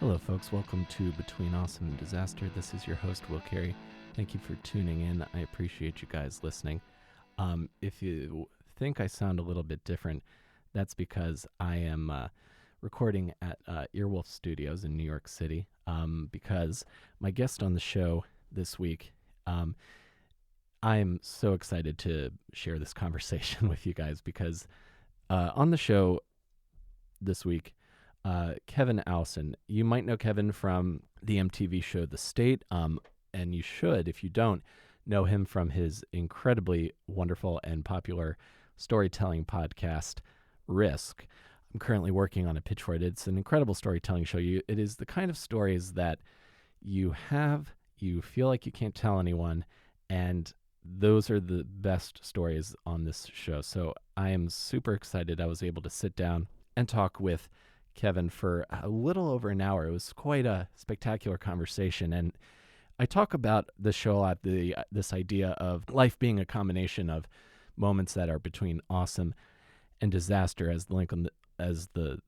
Hello, folks. Welcome to Between Awesome and Disaster. This is your host, Will Carey. Thank you for tuning in. I appreciate you guys listening. If you think I sound a little bit different, that's because I am recording at Earwolf Studios in New York City because my guest on the show this week, I am so excited to share this conversation with you guys because on the show this week, Kevin Allison. You might know Kevin from the MTV show The State, and you should, if you don't, know him from his incredibly wonderful and popular storytelling podcast, Risk. I'm currently working on a pitch for it. It's an incredible storytelling show. It is the kind of stories that you feel like you can't tell anyone, and those are the best stories on this show. So I am super excited. I was able to sit down and talk with Kevin for a little over an hour. It was quite a spectacular conversation, and I talk about the show a lot, this idea of life being a combination of moments that are between awesome and disaster as the link on as the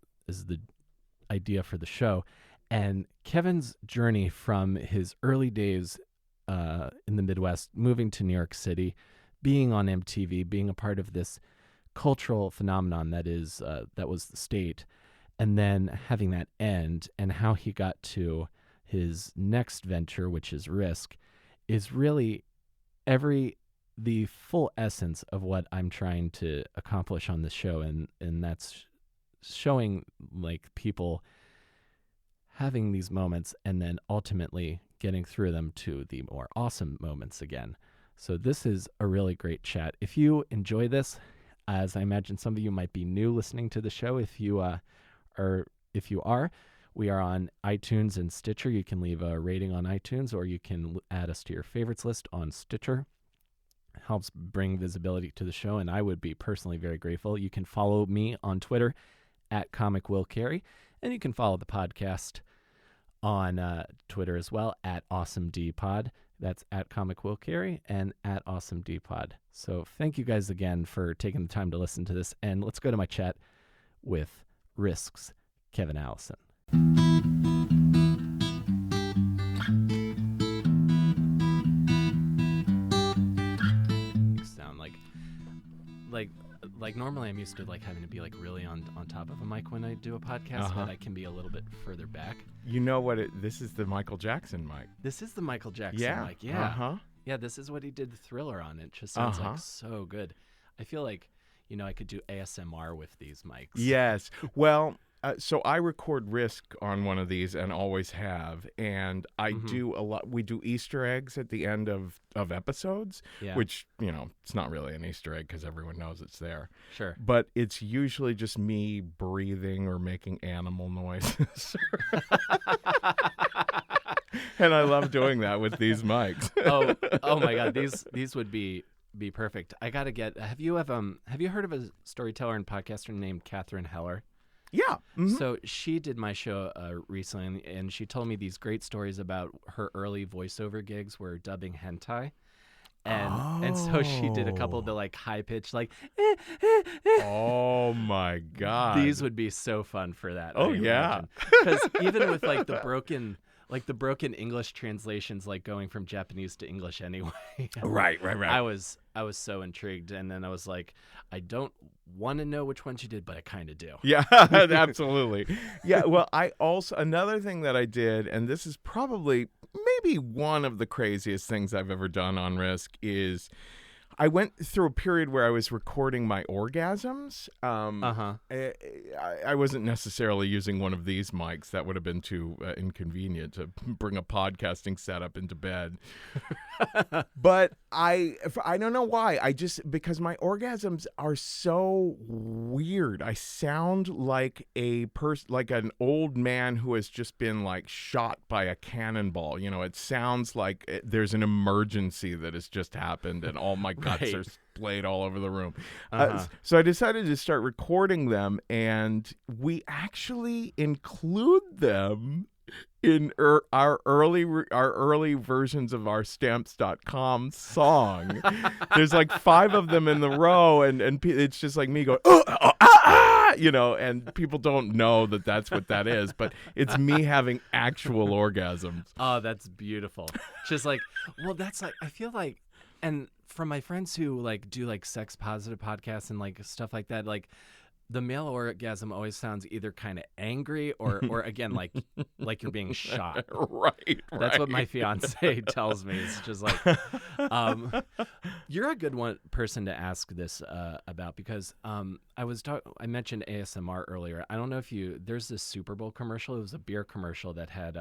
idea for the show. And Kevin's journey from his early days in the Midwest, moving to New York City, being on MTV, being a part of this cultural phenomenon that was The State, and then having that end, and how he got to his next venture, which is Risk, is really the full essence of what I'm trying to accomplish on this show, and that's showing like people having these moments and then ultimately getting through them to the more awesome moments again. So this is a really great chat. If you enjoy this, as I imagine some of you might be new listening to the show, if you are, we are on iTunes and Stitcher. You can leave a rating on iTunes, or you can add us to your favorites list on Stitcher. It helps bring visibility to the show, and I would be personally very grateful. You can follow me on Twitter at Comic Will Carey, and you can follow the podcast on Twitter as well at AwesomeDPod. That's at Comic Will Carey and at AwesomeDPod. So thank you guys again for taking the time to listen to this, and let's go to my chat with Risk's Kevin Allison. Sound like normally I'm used to like having to be like really on top of a mic when I do a podcast, but I can be a little bit further back. You know what? This is the Michael Jackson mic. This is the Michael Jackson mic. Yeah. Yeah, this is what he did the Thriller on. It just sounds like so good. I feel like, I could do ASMR with these mics. Yes. Well, so I record Risk on one of these and always have, and I do a lot. We do Easter eggs at the end of episodes, which, it's not really an Easter egg because everyone knows it's there. Sure. But it's usually just me breathing or making animal noises. And I love doing that with these mics. Oh my God. These would be perfect. I got to get, have you heard of a storyteller and podcaster named Catherine Heller? Yeah. Mm-hmm. So she did my show recently, and she told me these great stories about her early voiceover gigs were dubbing hentai. And so she did a couple of the like high pitched like oh my God. These would be so fun for that. Oh yeah. Because even with like the broken English translations, like going from Japanese to English anyway. Right. I was so intrigued, and then I was like, I don't want to know which one she did, but I kind of do. Yeah, absolutely. Yeah, well, another thing that I did, and this is probably maybe one of the craziest things I've ever done on Risk, is I went through a period where I was recording my orgasms. I wasn't necessarily using one of these mics. That would have been too inconvenient to bring a podcasting setup into bed. But I don't know why. Because my orgasms are so weird. I sound like like an old man who has just been like shot by a cannonball. It sounds like there's an emergency that has just happened, and all my guts are splayed all over the room. So I decided to start recording them, and we actually include them in our early versions of our Stamps.com song. There's like 5 of them in the row, and it's just like me going, and people don't know that that's what that is, but it's me having actual orgasms. Oh, that's beautiful. Just like, well, that's like, I feel like, and from my friends who like do like sex positive podcasts and like stuff like that, like the male orgasm always sounds either kind of angry or again like you're being shot. Right. That's what my fiance tells me. It's just like, you're a good person to ask this about, because I mentioned ASMR earlier. I don't know if there's this Super Bowl commercial. It was a beer commercial that had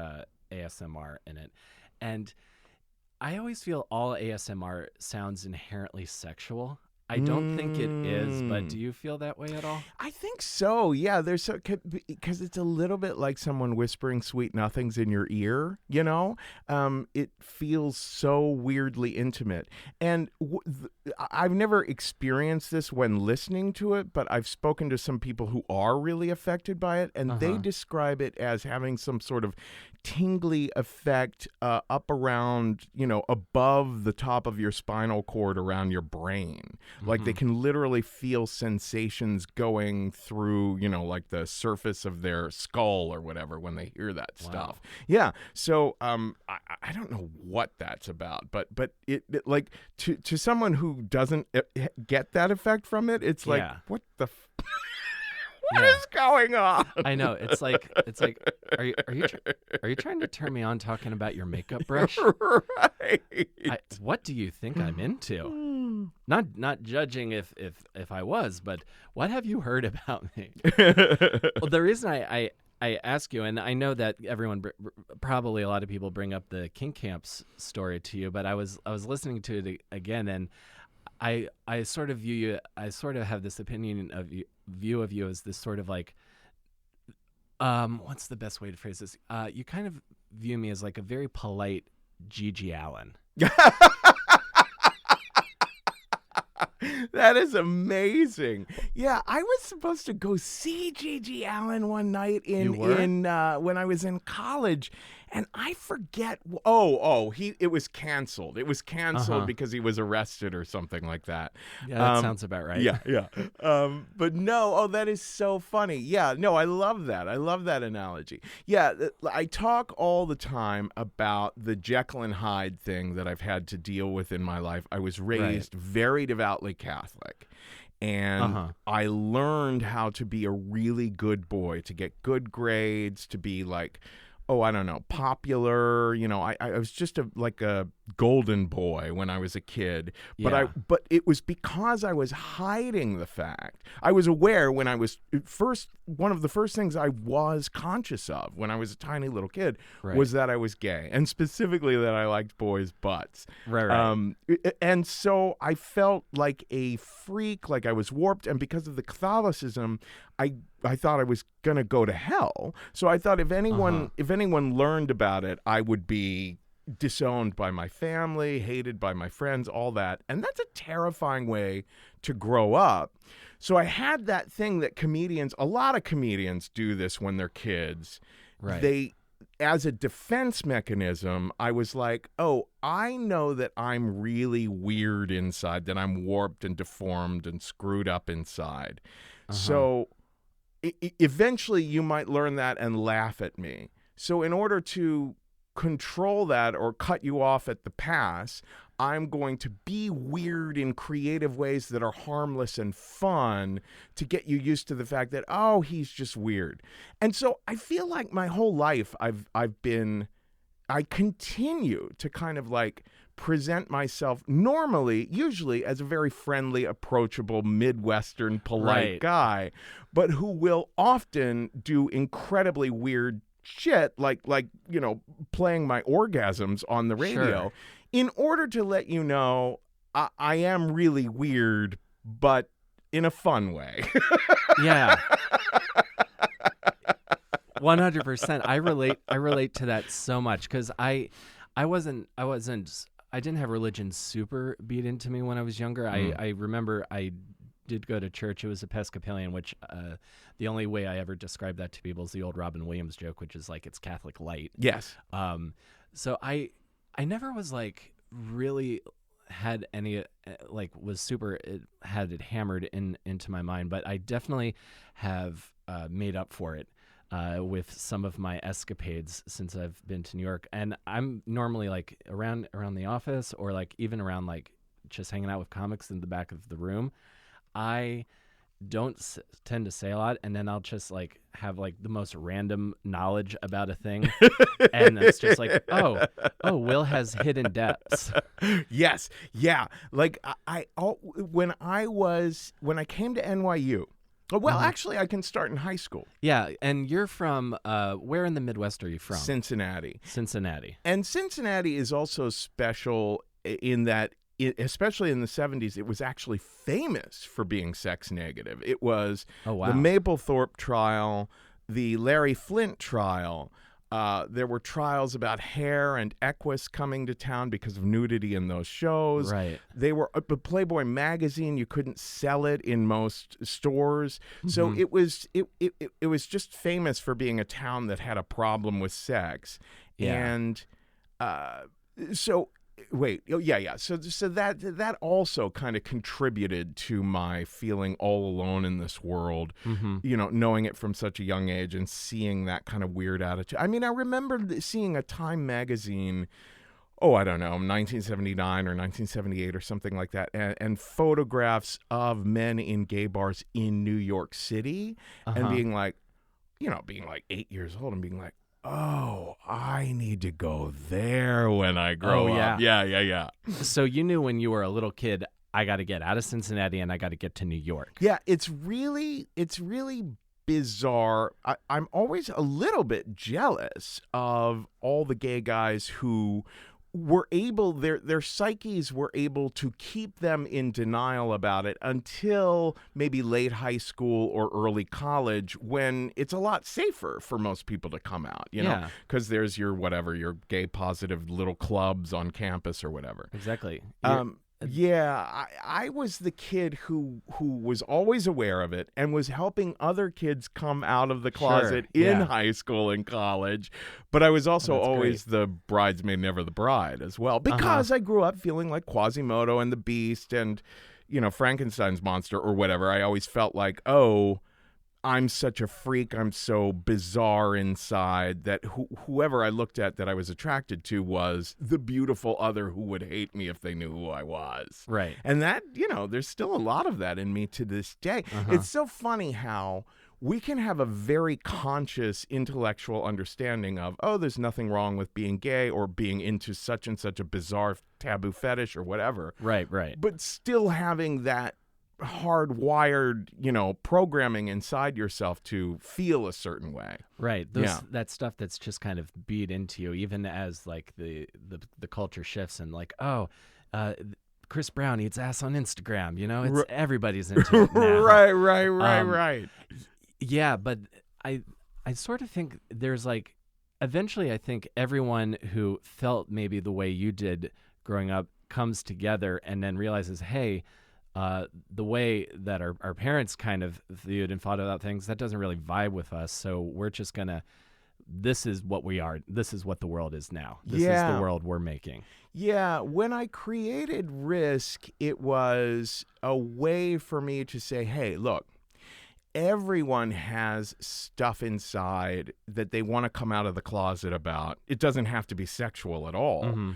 ASMR in it, and I always feel all ASMR sounds inherently sexual. I don't think it is, but do you feel that way at all? I think so. Yeah, because it's a little bit like someone whispering sweet nothings in your ear. It feels so weirdly intimate, and I've never experienced this when listening to it, but I've spoken to some people who are really affected by it, and they describe it as having some sort of tingly effect up around, above the top of your spinal cord around your brain. Like they can literally feel sensations going through, like the surface of their skull or whatever when they hear that stuff. Yeah. So I don't know what that's about, but it like to someone who doesn't get that effect from it, it's like, what the What is going on? I know. It's like are you trying to turn me on talking about your makeup brush? Right. What do you think I'm into? Not judging if I was, but what have you heard about me? Well, the reason I ask you, and I know that everyone, probably a lot of people bring up the kink camps story to you, but I was listening to it again, and I sort of view you. I sort of have this opinion of you. View of you as this sort of like, what's the best way to phrase this? You kind of view me as like a very polite Gigi Allen. That is amazing. Yeah, I was supposed to go see Gigi Allen one night when I was in college, and I forget. It was canceled. It was canceled because he was arrested or something like that. Yeah, that sounds about right. Yeah. But no, that is so funny. Yeah, no, I love that. I love that analogy. Yeah, I talk all the time about the Jekyll and Hyde thing that I've had to deal with in my life. I was raised very devoutly Catholic. And I learned how to be a really good boy, to get good grades, to be like, I don't know, popular. I was just like a golden boy when I was a kid. But but it was because I was hiding the fact. I was aware when I was one of the first things I was conscious of when I was a tiny little kid was that I was gay, and specifically that I liked boys' butts. Right. And so I felt like a freak, like I was warped, and because of the Catholicism, I thought I was gonna go to hell. So I thought if anyone learned about it, I would be disowned by my family, hated by my friends, all that. And that's a terrifying way to grow up. So I had that thing that a lot of comedians do this when they're kids. Right. As a defense mechanism, I was like, I know that I'm really weird inside, that I'm warped and deformed and screwed up inside. So eventually you might learn that and laugh at me. So in order to control that or cut you off at the pass, I'm going to be weird in creative ways that are harmless and fun to get you used to the fact that, he's just weird. And so I feel like my whole life I continue to kind of like present myself usually as a very friendly, approachable, Midwestern, polite guy, but who will often do incredibly weird shit like playing my orgasms on the radio in order to let you know I am really weird, but in a fun way. Yeah. 100%. I relate to that so much, because I didn't have religion super beat into me when I was younger. I remember I did go to church. It was Episcopalian, which the only way I ever describe that to people is the old Robin Williams joke, which is like it's Catholic light. Yes. So I never was like really, had any was super had it hammered into my mind, but I definitely have made up for it with some of my escapades since I've been to New York. And I'm normally like around the office, or like even around like just hanging out with comics in the back of the room. I don't tend to say a lot, and then I'll just like have like the most random knowledge about a thing, and it's just like, oh, Will has hidden depths. Yes, yeah. Like when I came to NYU. Well, actually, I can start in high school. Yeah, and you're from where in the Midwest are you from? Cincinnati. And Cincinnati is also special in that, especially in the 70s, it was actually famous for being sex negative. It was the Mapplethorpe trial, the Larry Flynt trial. There were trials about Hair and Equus coming to town because of nudity in those shows. Right. They were Playboy magazine. You couldn't sell it in most stores. Mm-hmm. So it was just famous for being a town that had a problem with sex. Yeah. And so that also kind of contributed to my feeling all alone in this world, knowing it from such a young age and seeing that kind of weird attitude. I mean, I remember seeing a Time magazine, I don't know, 1979 or 1978 or something like that, and photographs of men in gay bars in New York City, and being like 8 years old and being like, oh, I need to go there when I grow up. Yeah. So you knew when you were a little kid, I got to get out of Cincinnati and I got to get to New York. Yeah, it's really bizarre. I'm always a little bit jealous of all the gay guys who were able, their psyches were able to keep them in denial about it until maybe late high school or early college, when it's a lot safer for most people to come out, know, because there's your gay positive little clubs on campus or whatever. Exactly. Yeah, I was the kid who was always aware of it and was helping other kids come out of the closet in high school and college. But I was also always the bridesmaid, never the bride as well, because I grew up feeling like Quasimodo and the Beast and, Frankenstein's monster or whatever. I always felt like, I'm such a freak, I'm so bizarre inside, that whoever I looked at that I was attracted to was the beautiful other who would hate me if they knew who I was. Right. And that, there's still a lot of that in me to this day. It's so funny how we can have a very conscious intellectual understanding of, there's nothing wrong with being gay or being into such and such a bizarre taboo fetish or whatever. Right. But still having that hardwired, programming inside yourself to feel a certain way. Right. That stuff that's just kind of beat into you, even as like the culture shifts and like, Chris Brown eats ass on Instagram, it's everybody's into it now. Right. Yeah, but I sort of think there's like, eventually I think everyone who felt maybe the way you did growing up comes together and then realizes, hey, the way that our parents kind of viewed and thought about things, that doesn't really vibe with us. So we're just going to, this is what we are. This is what the world is now. This is the world we're making. Yeah. When I created Risk, it was a way for me to say, hey, look, everyone has stuff inside that they want to come out of the closet about. It doesn't have to be sexual at all.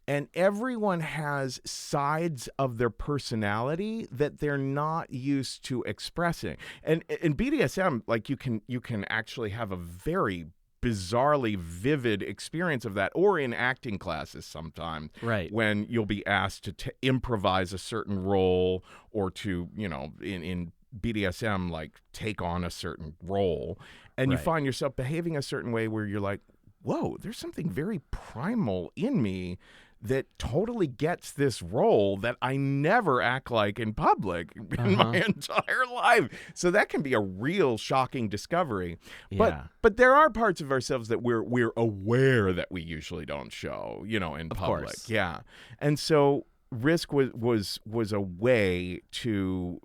And everyone has sides of their personality that they're not used to expressing. And in BDSM, like you can actually have a very bizarrely vivid experience of that, or in acting classes sometimes, right, when you'll be asked to improvise a certain role, or to, in BDSM, like take on a certain role, and you find yourself behaving a certain way where you're like, whoa, there's something very primal in me that totally gets this role that I never act like in public in my entire life. So that can be a real shocking discovery. Yeah. But there are parts of ourselves that we're aware that we usually don't show, in of public. Course. Yeah. And so Risk was a way to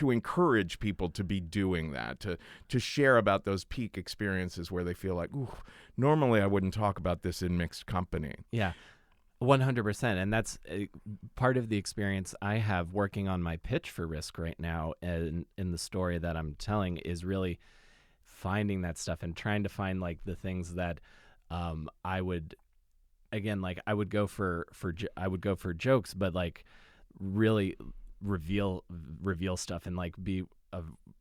encourage people to be doing that, to share about those peak experiences where they feel like, ooh, normally I wouldn't talk about this in mixed company. Yeah. 100%. And that's part of the experience I have working on my pitch for Risk right now, and in the story that I'm telling, is really finding that stuff and trying to find like the things that I would, again, like I would go for jokes, but like really reveal stuff and like be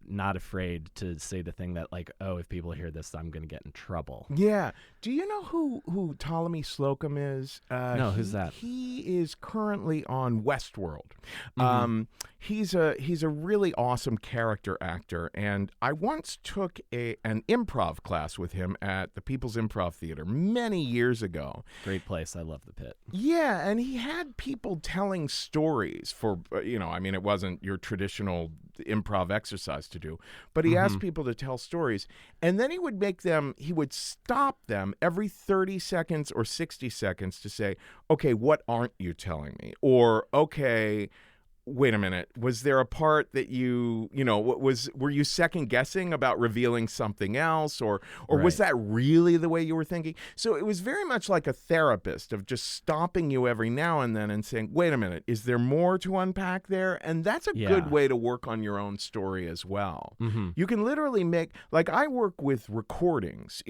not afraid to say the thing that like, oh, if people hear this, I'm going to get in trouble. Yeah. Do you know who Ptolemy Slocum is? No, who's that? He is currently on Westworld. Mm-hmm. He's a really awesome character actor, and I once took an improv class with him at the People's Improv Theater many years ago. Great place. I love the Pit. Yeah, and he had people telling stories for, I mean, it wasn't your traditional improv exercise to do, but he asked people to tell stories, and then he would stop them every 30 seconds or 60 seconds to say, okay, what aren't you telling me? Or, okay, wait a minute, was there a part that were you second guessing about revealing something else, or was that really the way you were thinking? So it was very much like a therapist of just stopping you every now and then and saying, wait a minute, is there more to unpack there? And that's a good way to work on your own story as well. Mm-hmm. You can literally I work with recordings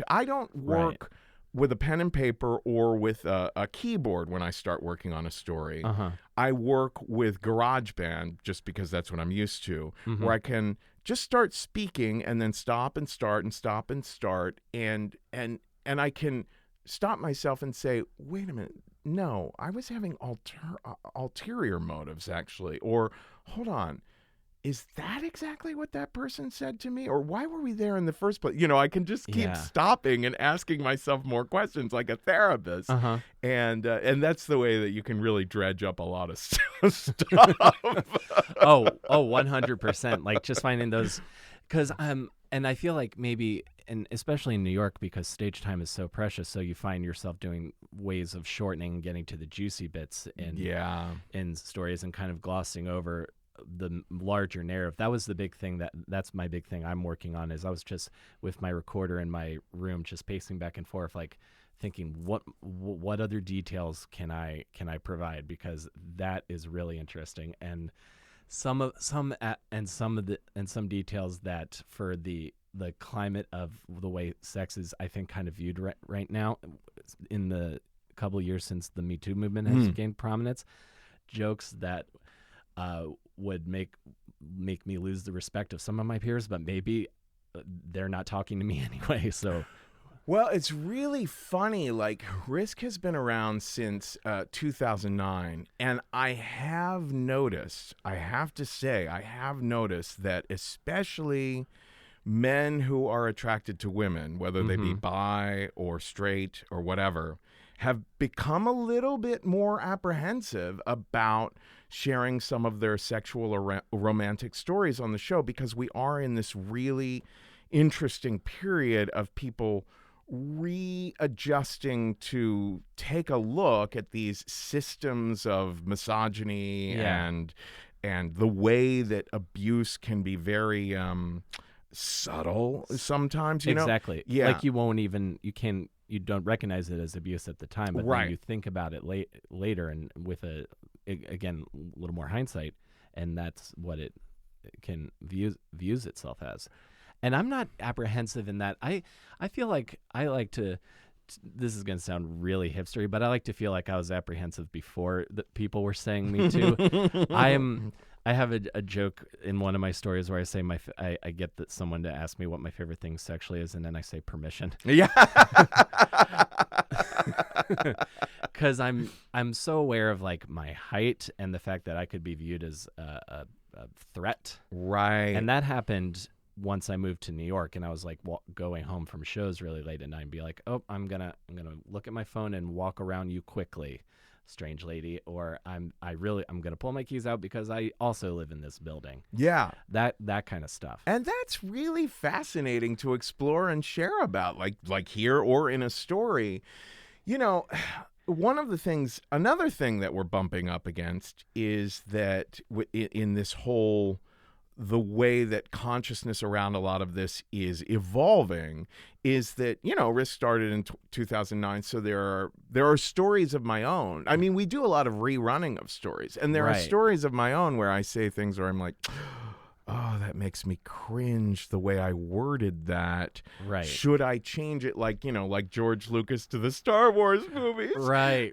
I don't work with a pen and paper or with a keyboard when I start working on a story. I work with GarageBand just because that's what I'm used to, where I can just start speaking and then stop and start and stop and start, and I can stop myself and say, wait a minute, no, I was having ulterior motives actually, or hold on, is that exactly what that person said to me? Or why were we there in the first place? I can just keep stopping and asking myself more questions like a therapist. And that's the way that you can really dredge up a lot of stuff. Oh, 100%. Like just finding those, because and I feel like maybe, and especially in New York, because stage time is so precious, so you find yourself doing ways of shortening, getting to the juicy bits in stories and kind of glossing over the larger narrative. That was the big thing that's my big thing I'm working on, is I was just with my recorder in my room just pacing back and forth, like thinking what other details can I provide, because that is really interesting, and some details that for the climate of the way sex is, I think, kind of viewed right now in the couple of years since the Me Too movement has gained prominence, jokes that would make me lose the respect of some of my peers, but maybe they're not talking to me anyway. So, well, it's really funny. Like, Risk has been around since 2009, and I have noticed that especially men who are attracted to women, whether they be bi or straight or whatever, have become a little bit more apprehensive about sharing some of their sexual or romantic stories on the show, because we are in this really interesting period of people readjusting to take a look at these systems of misogyny and the way that abuse can be very subtle sometimes, exactly. Yeah. Like you don't recognize it as abuse at the time, but then you think about it later and with a little more hindsight, and that's what it can views itself as. And I'm not apprehensive in that. I feel like I like to, this is going to sound really hipstery, but I like to feel like I was apprehensive before the people were saying Me Too. I have a joke in one of my stories where I say I get someone to ask me what my favorite thing sexually is, and then I say permission. Yeah. Because I'm so aware of like my height and the fact that I could be viewed as a threat. Right. And that happened once I moved to New York, and I was like going home from shows really late at night and be like, oh, I'm gonna look at my phone and walk around you quickly, strange lady, or I'm gonna pull my keys out because I also live in this building. Yeah. That kind of stuff. And that's really fascinating to explore and share about, like here or in a story. Another thing that we're bumping up against is that in this whole the way that consciousness around a lot of this is evolving is that, Risk started in 2009, so there are stories of my own. I mean, we do a lot of rerunning of stories, and there are stories of my own where I say things where I'm like, oh, that makes me cringe the way I worded that. Right. Should I change it like George Lucas to the Star Wars movies? Right.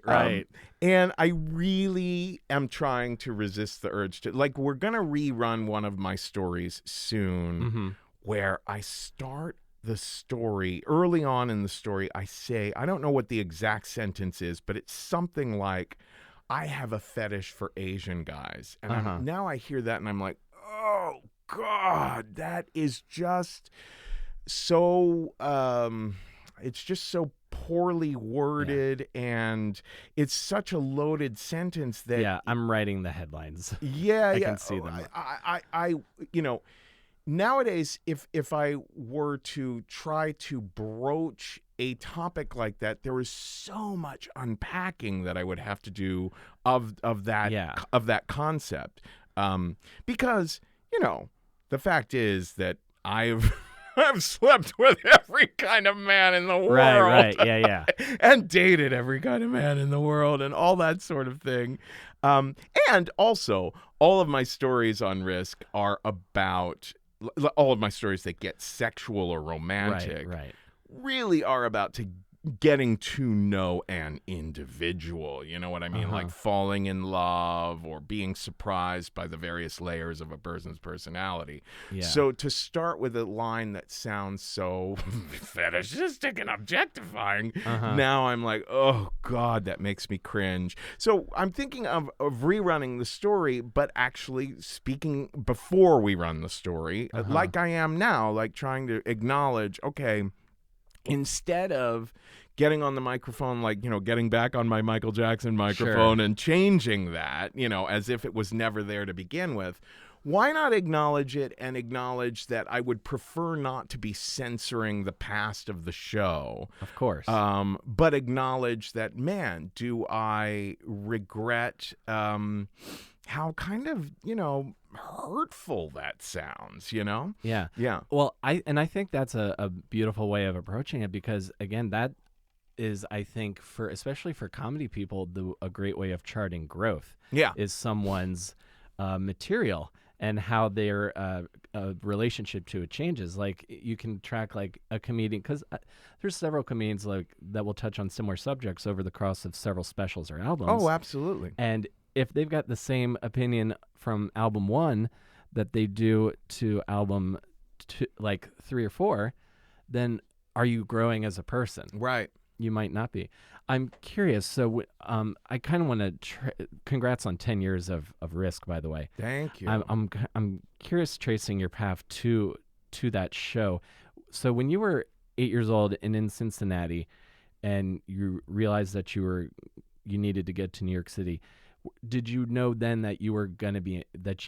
And I really am trying to resist the urge to, we're going to rerun one of my stories soon where I start the story. Early on in the story, I say, I don't know what the exact sentence is, but it's something like, I have a fetish for Asian guys. And now I hear that and I'm like, oh, God, that is just so, it's just so poorly worded, and it's such a loaded sentence that... Yeah, I'm writing the headlines. Yeah, I can see them. I nowadays, if I were to try to broach a topic like that, there is so much unpacking that I would have to do of that concept. Because, the fact is that I've slept with every kind of man in the world. Right. Yeah. And dated every kind of man in the world and all that sort of thing. And also, all of my stories on Risk are about, all of my stories that get sexual or romantic really are about getting to know an individual, you know what I mean? Like falling in love or being surprised by the various layers of a person's personality. Yeah. So to start with a line that sounds so fetishistic and objectifying, now I'm like, oh God, that makes me cringe. So I'm thinking of rerunning the story, but actually speaking before we run the story, like I am now, like trying to acknowledge, okay, instead of getting on the microphone, getting back on my Michael Jackson microphone and changing that, as if it was never there to begin with, why not acknowledge it and acknowledge that I would prefer not to be censoring the past of the show? Of course. But acknowledge that, man, do I regret how kind of, hurtful that sounds, Yeah. Well, I think that's a beautiful way of approaching it, because again, that is, I think, especially for comedy people, a great way of charting growth. Yeah. Is someone's material and how their relationship to it changes. Like, you can track a comedian, because there's several comedians that will touch on similar subjects over the course of several specials or albums. Oh, absolutely. And if they've got the same opinion from album 1 that they do to album 3 or 4, then are you growing as a person? Right. You might not be. I'm curious. So I kind of want to congrats on 10 years of Risk, by the way. Thank you. I'm curious tracing your path to that show. So when you were 8 years old and in Cincinnati, and you realized that you needed to get to New York City, did you know then that you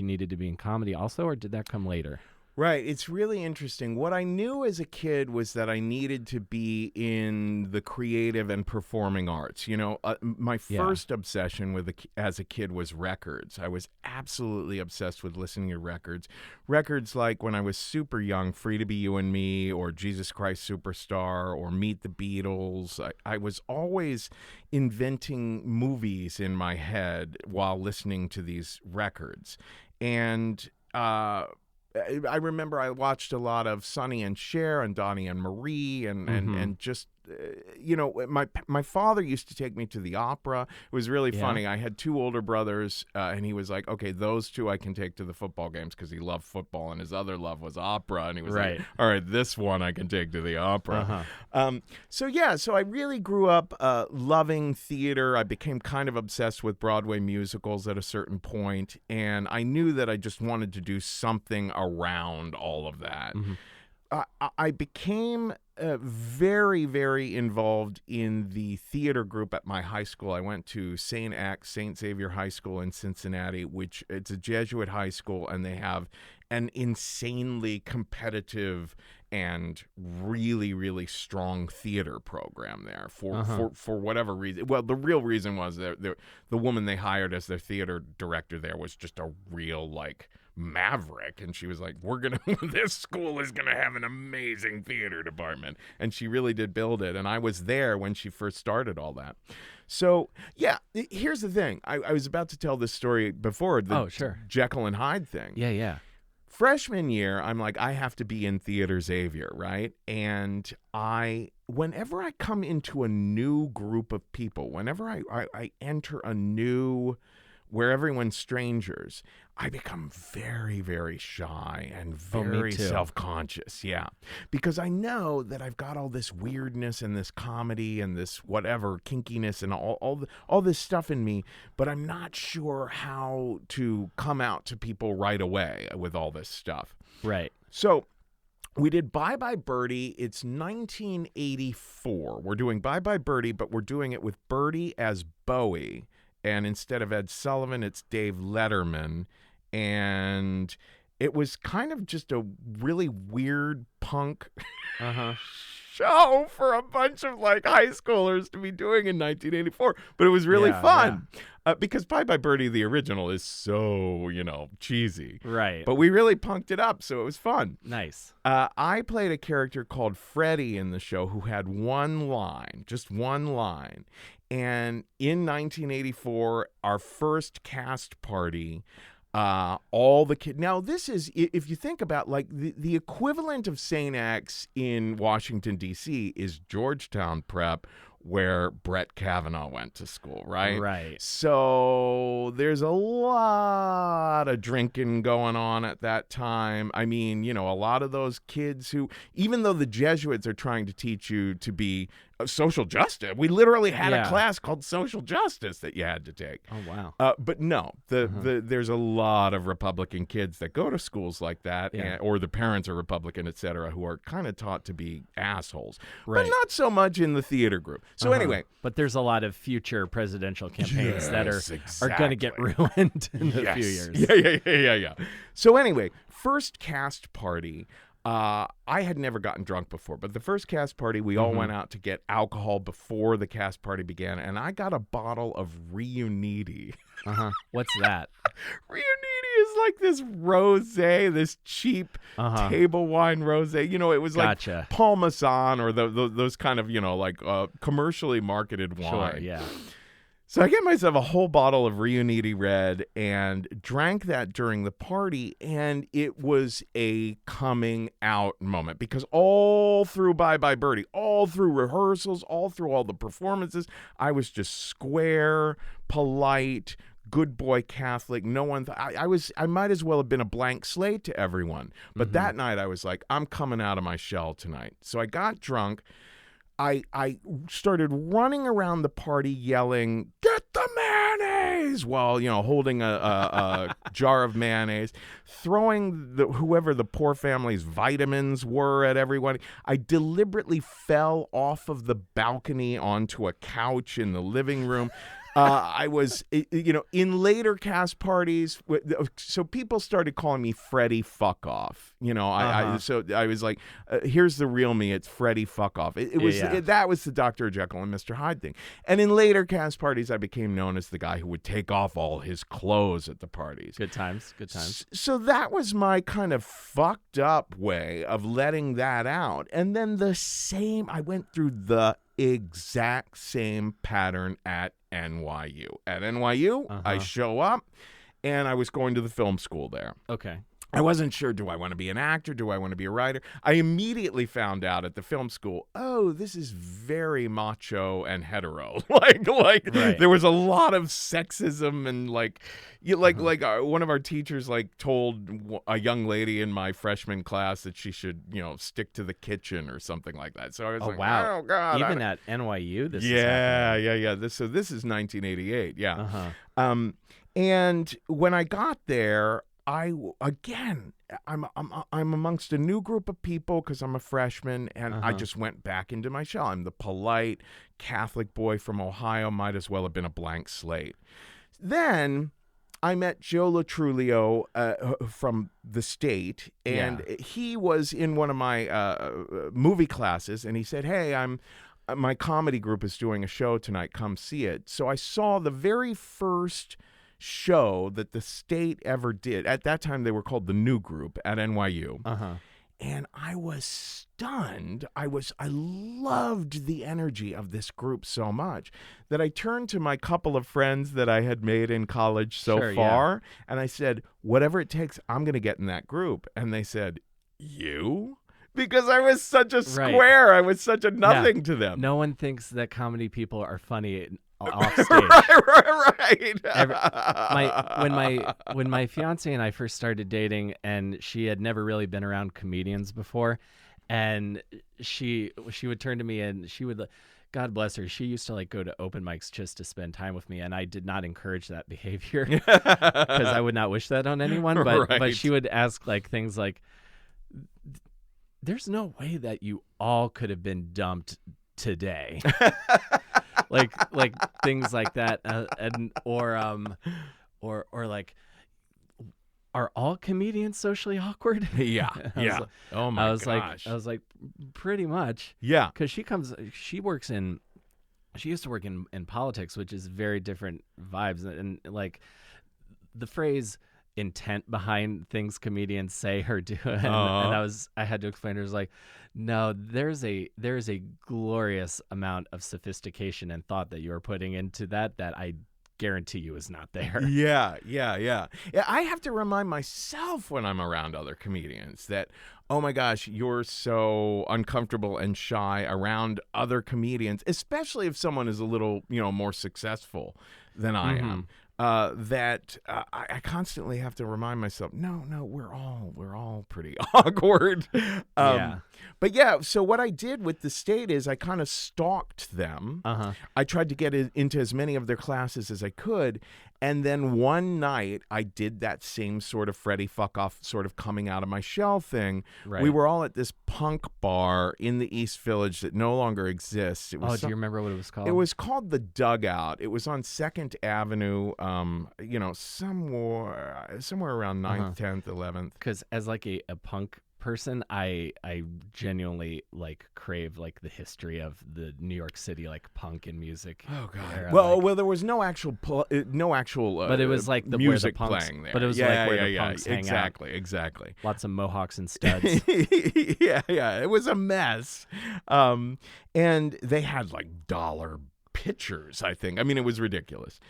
needed to be in comedy also, or did that come later? Right. It's really interesting. What I knew as a kid was that I needed to be in the creative and performing arts. My first obsession as a kid was records. I was absolutely obsessed with listening to records. Records like, when I was super young, Free to Be You and Me, or Jesus Christ Superstar, or Meet the Beatles. I was always inventing movies in my head while listening to these records. And I remember I watched a lot of Sonny and Cher and Donnie and Marie and just, my father used to take me to the opera. It was really funny. I had 2 older brothers, and he was like, okay, those 2 I can take to the football games, because he loved football and his other love was opera. And he was like, all right, this one I can take to the opera. So I really grew up loving theater. I became kind of obsessed with Broadway musicals at a certain point, and I knew that I just wanted to do something around all of that. I became very, very involved in the theater group at my high school. I went to St. Xavier High School in Cincinnati, which it's a Jesuit high school, and they have an insanely competitive and really, really strong theater program there for whatever reason. Well, the real reason was the woman they hired as their theater director there was just a real maverick, and she was like, this school is gonna have an amazing theater department, and she really did build it. And I was there when she first started all that. So yeah, here's the thing. I was about to tell this story before the Jekyll and Hyde thing. Yeah. Freshman year, I'm like, I have to be in Theater Xavier, right? And whenever I come into a new group of people, whenever I enter a new, where everyone's strangers, I become very, very shy and very self-conscious. Yeah. Because I know that I've got all this weirdness and this comedy and this whatever kinkiness and all this stuff in me, but I'm not sure how to come out to people right away with all this stuff. Right. So we did Bye Bye Birdie. It's 1984. We're doing Bye Bye Birdie, but we're doing it with Birdie as Bowie. And instead of Ed Sullivan, it's Dave Letterman. And it was kind of just a really weird punk show for a bunch of like high schoolers to be doing in 1984. But it was really fun because Bye Bye Birdie, the original, is so, cheesy. Right. But we really punked it up, so it was fun. Nice. I played a character called Freddie in the show who had just one line. And in 1984, our first cast party, all the kids. Now, this is, if you think about, like, the equivalent of St. X in Washington, D.C. is Georgetown Prep, where Brett Kavanaugh went to school, right? Right. So there's a lot of drinking going on at that time. I mean, a lot of those kids who, even though the Jesuits are trying to teach you to be social justice, we literally had a class called social justice that you had to take. Oh, wow. But no, there's a lot of Republican kids that go to schools like that, or the parents are Republican, et cetera, who are kind of taught to be assholes. Right. But not so much in the theater group. So anyway. But there's a lot of future presidential campaigns that are going to get ruined in a few years. Yeah. So anyway, first cast party. I had never gotten drunk before, but the first cast party, we all went out to get alcohol before the cast party began, and I got a bottle of Reuniti. What's that? Reuniti is like this rosé, this cheap table wine rosé. It was like Parmesan or those kind of, commercially marketed wine. Sure, yeah. So I get myself a whole bottle of Reuniti Red and drank that during the party, and it was a coming out moment because all through Bye Bye Birdie, all through rehearsals, all through all the performances, I was just square, polite, good boy Catholic. No one I might as well have been a blank slate to everyone. But that night I was like, I'm coming out of my shell tonight. So I got drunk. I started running around the party yelling, "Get the mayonnaise!" while, holding a jar of mayonnaise, throwing whoever the poor family's vitamins were at everyone. I deliberately fell off of the balcony onto a couch in the living room. I was, in later cast parties, so people started calling me Freddie Fuck Off. So I was like, here's the real me. It's Freddie Fuck Off. That was the Dr. Jekyll and Mr. Hyde thing. And in later cast parties, I became known as the guy who would take off all his clothes at the parties. Good times. So that was my kind of fucked up way of letting that out. And then I went through the exact same pattern at NYU. At NYU, I show up, and I was going to the film school there. Okay. I wasn't sure, do I want to be an actor? Do I want to be a writer? I immediately found out at the film school, this is very macho and hetero. Right. There was a lot of sexism and one of our teachers told a young lady in my freshman class that she should, stick to the kitchen or something like that. So I was wow. Oh God. Even at NYU, this is happening. Yeah. This is 1988. Yeah. And when I got there, I'm amongst a new group of people because I'm a freshman, and I just went back into my shell. I'm the polite Catholic boy from Ohio, might as well have been a blank slate. Then I met Joe Latrulio from the state, and he was in one of my movie classes, and he said, "Hey, my comedy group is doing a show tonight. Come see it." So I saw the very first show that the state ever did. At that time, they were called the New Group at NYU. Uh-huh. And I was stunned. I loved the energy of this group so much that I turned to my couple of friends that I had made in college so far, and I said, whatever it takes, I'm going to get in that group. And they said, you? Because I was such a square. I was such a nothing to them. No one thinks that comedy people are funny off stage. right. When my fiance and I first started dating, and she had never really been around comedians before, and she would turn to me and she would, God bless her, she used to like go to open mics just to spend time with me, and I did not encourage that behavior because I would not wish that on anyone. But she would ask like things like, "There's no way that you all could have been dumped today." like things like that, or like, are all comedians socially awkward? Yeah. Oh my gosh. I was like, pretty much. Yeah. Because she used to work in politics, which is very different vibes, and like the phrase intent behind things comedians say or do, and I had to explain to her, like, no, there's a glorious amount of sophistication and thought that you're putting into that I guarantee you is not there. Yeah. I have to remind myself when I'm around other comedians that, oh my gosh, you're so uncomfortable and shy around other comedians, especially if someone is a little, more successful than I am. That I constantly have to remind myself, no, we're all pretty awkward. But yeah, so what I did with the state is I kind of stalked them. I tried to get into as many of their classes as I could. And then one night I did that same sort of Freddie fuck off sort of coming out of my shell thing. Right. We were all at this punk bar in the East Village that no longer exists. It was do you remember what it was called? It was called The Dugout. It was on 2nd Avenue, somewhere around 9th, 10th, 11th. Because as like a punk person, I genuinely like crave like the history of the New York City like punk and music. Oh god. Era. Well, there was no actual but it was like the music where the punks, playing there. But it was like where the punks hang out. Exactly. Lots of mohawks and studs. yeah. It was a mess. And they had like dollar pitchers, I think. I mean, it was ridiculous.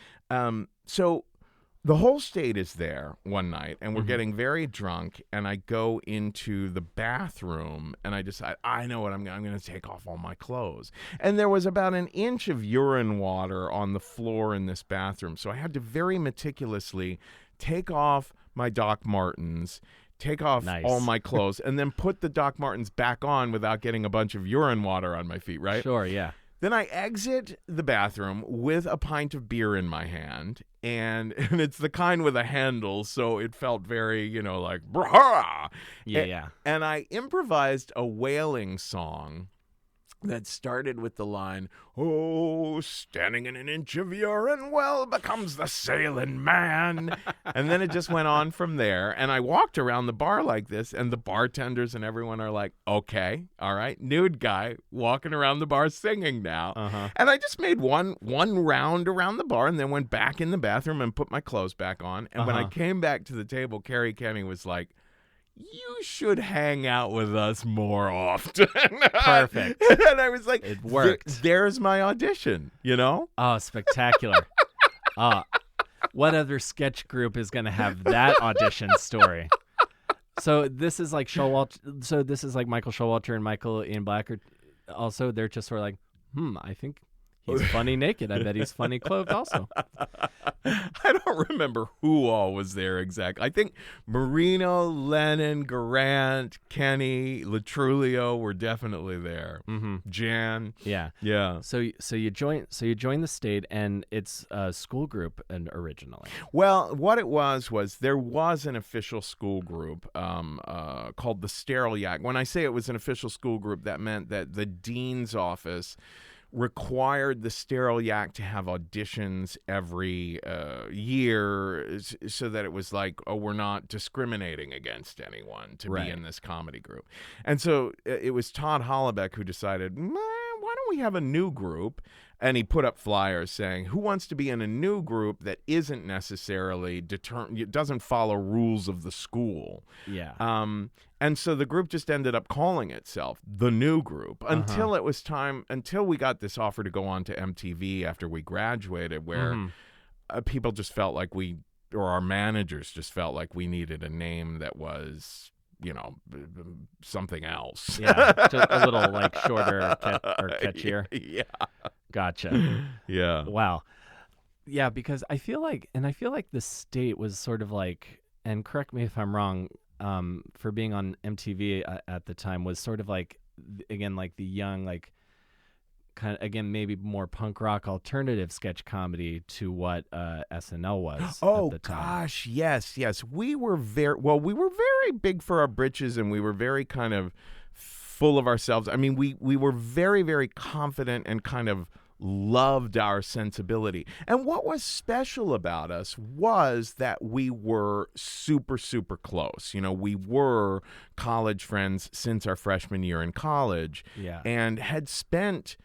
So the whole state is there one night, and we're getting very drunk, and I go into the bathroom, and I decide, I know what I'm going to take off all my clothes. And there was about an inch of urine water on the floor in this bathroom, so I had to very meticulously take off my Doc Martens, take off all my clothes, and then put the Doc Martens back on without getting a bunch of urine water on my feet, right? Sure, yeah. Then I exit the bathroom with a pint of beer in my hand, and it's the kind with a handle, so it felt very, like, brah! Yeah. And I improvised a wailing song that started with the line, "Oh, standing in an inch of urine well becomes the sailing man." And then it just went on from there. And I walked around the bar like this, and the bartenders and everyone are like, okay, all right, nude guy walking around the bar singing now. And I just made one round around the bar and then went back in the bathroom and put my clothes back on. And when I came back to the table, Carrie Kenny was like, "You should hang out with us more often." Perfect. And I was like, it worked. There's my audition, Oh, spectacaler. What other sketch group is going to have that audition story? So this is like Showalter. So this is like Michael Showalter and Michael Ian Black. Also, they're just sort of like, I think he's funny naked. I bet he's funny clothed also. I don't remember who all was there exactly. I think Marino, Lennon, Garant, Kenny, Latrulio were definitely there. Jan. Yeah. So you join the state, and it's a school group originally. Well, what it was there was an official school group called the Sterile Yak. When I say it was an official school group, that meant that the dean's office required the Sterile Yak to have auditions every year, so that it was like, oh, we're not discriminating against anyone to be in this comedy group. And so it was Todd Hollebeck who decided, why don't we have a new group? And he put up flyers saying, who wants to be in a new group that isn't necessarily determined, it doesn't follow rules of the school. Yeah. And so the group just ended up calling itself the new group until it was time, until we got this offer to go on to MTV after we graduated, where people just felt like or our managers just felt like we needed a name that was, something else. Yeah, just a little like shorter or catchier. Yeah. Gotcha. Yeah. Wow. Yeah, because I feel like the state was sort of like, and correct me if I'm wrong, for being on MTV at the time, was sort of like, again, like the young, like kind of, again, maybe more punk rock alternative sketch comedy to what SNL was at the time. Gosh, yes. We were very big for our britches, and we were very kind of full of ourselves. I mean, we were very, very confident and kind of loved our sensibility. And what was special about us was that we were super, super close. We were college friends since our freshman year in college, and had spent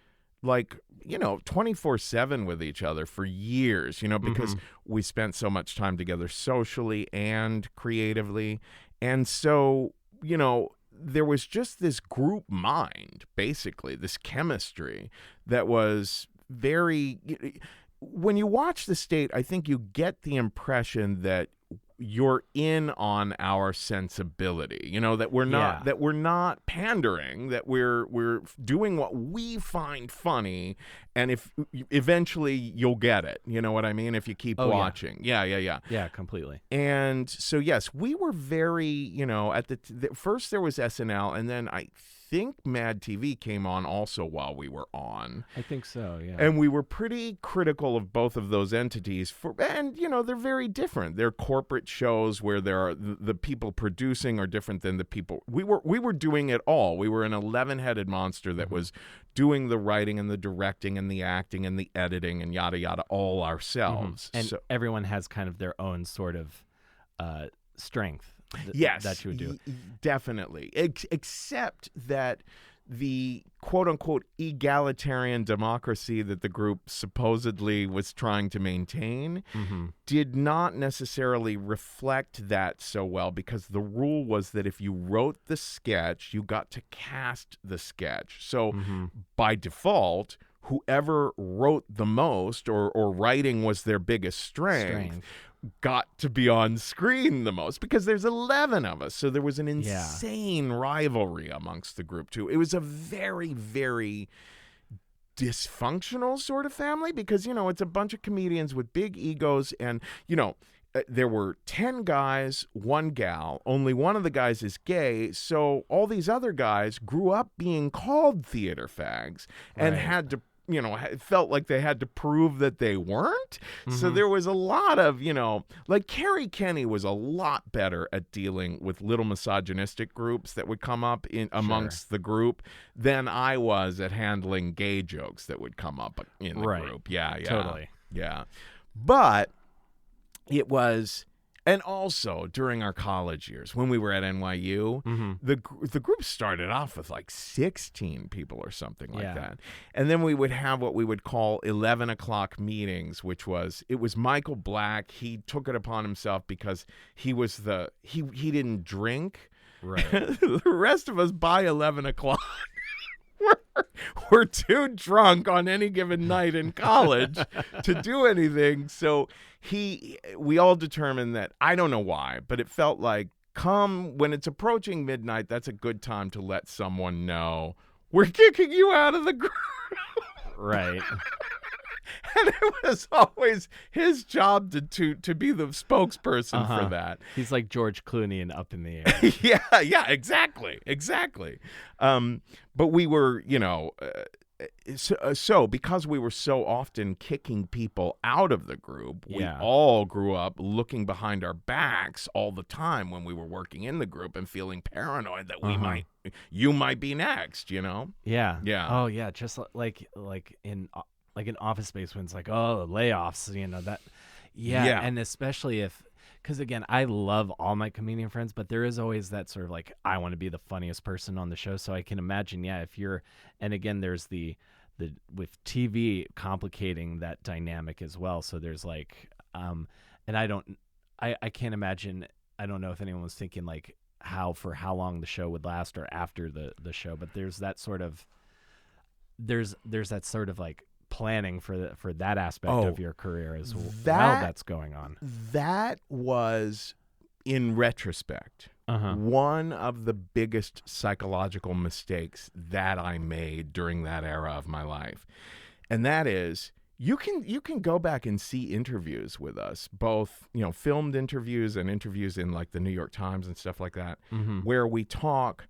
24/7 with each other for years, because we spent so much time together socially and creatively. And so, there was just this group mind, basically, this chemistry that was very. When you watch The State, I think you get the impression that you're in on our sensibility, that we're not pandering, that we're doing what we find funny, and if eventually you'll get it, you know what I mean, if you keep watching. Yeah, completely. And so yes, we were very, at the first there was SNL, and then I think Mad TV came on also while we were on. I think so, yeah. And we were pretty critical of both of those entities and they're very different. They're corporate shows where there are the people producing are different than the people. We were doing it all. We were an 11-headed monster that was doing the writing and the directing and the acting and the editing and yada yada all ourselves. And everyone has kind of their own sort of strength. Yes, that you would do. Definitely. Except that the quote-unquote egalitarian democracy that the group supposedly was trying to maintain did not necessarily reflect that so well, because the rule was that if you wrote the sketch, you got to cast the sketch. So by default, whoever wrote the most or writing was their biggest strength got to be on screen the most, because there's 11 of us. So there was an insane rivalry amongst the group too. It was a very, very dysfunctional sort of family, because, it's a bunch of comedians with big egos, and, there were 10 guys, 1 gal. Only one of the guys is gay, so all these other guys grew up being called theater fags and had to, felt like they had to prove that they weren't. So there was a lot of, like Carrie Kenny was a lot better at dealing with little misogynistic groups that would come up in amongst the group than I was at handling gay jokes that would come up in the group. Yeah, totally. Yeah. But it was, and also during our college years when we were at NYU, the group started off with like 16 people or something like that. And then we would have what we would call 11 o'clock meetings, it was Michael Black. He took it upon himself because he was he didn't drink. Right. The rest of us by 11 o'clock. We're too drunk on any given night in college to do anything. So we all determined that, I don't know why, but it felt like when it's approaching midnight, that's a good time to let someone know we're kicking you out of the group. Right. And it was always his job to be the spokesperson for that. He's like George Clooney and Up in the Air. Yeah, exactly. But we were, so because we were so often kicking people out of the group, we all grew up looking behind our backs all the time when we were working in the group and feeling paranoid that you might be next, Yeah. Oh yeah, just like in Office Space when it's like, layoffs, that. Yeah. And especially because again, I love all my comedian friends, but there is always that sort of like, I want to be the funniest person on the show. So I can imagine, if you're, and again, there's the with TV complicating that dynamic as well. So there's like, and I can't imagine. I don't know if anyone was thinking like how long the show would last or after the show, but there's that sort of like planning for that aspect of your career as well that's going on. That was, in retrospect, one of the biggest psychological mistakes that I made during that era of my life. And that is, you can go back and see interviews with us, both, filmed interviews and interviews in like the New York Times and stuff like that, where we talk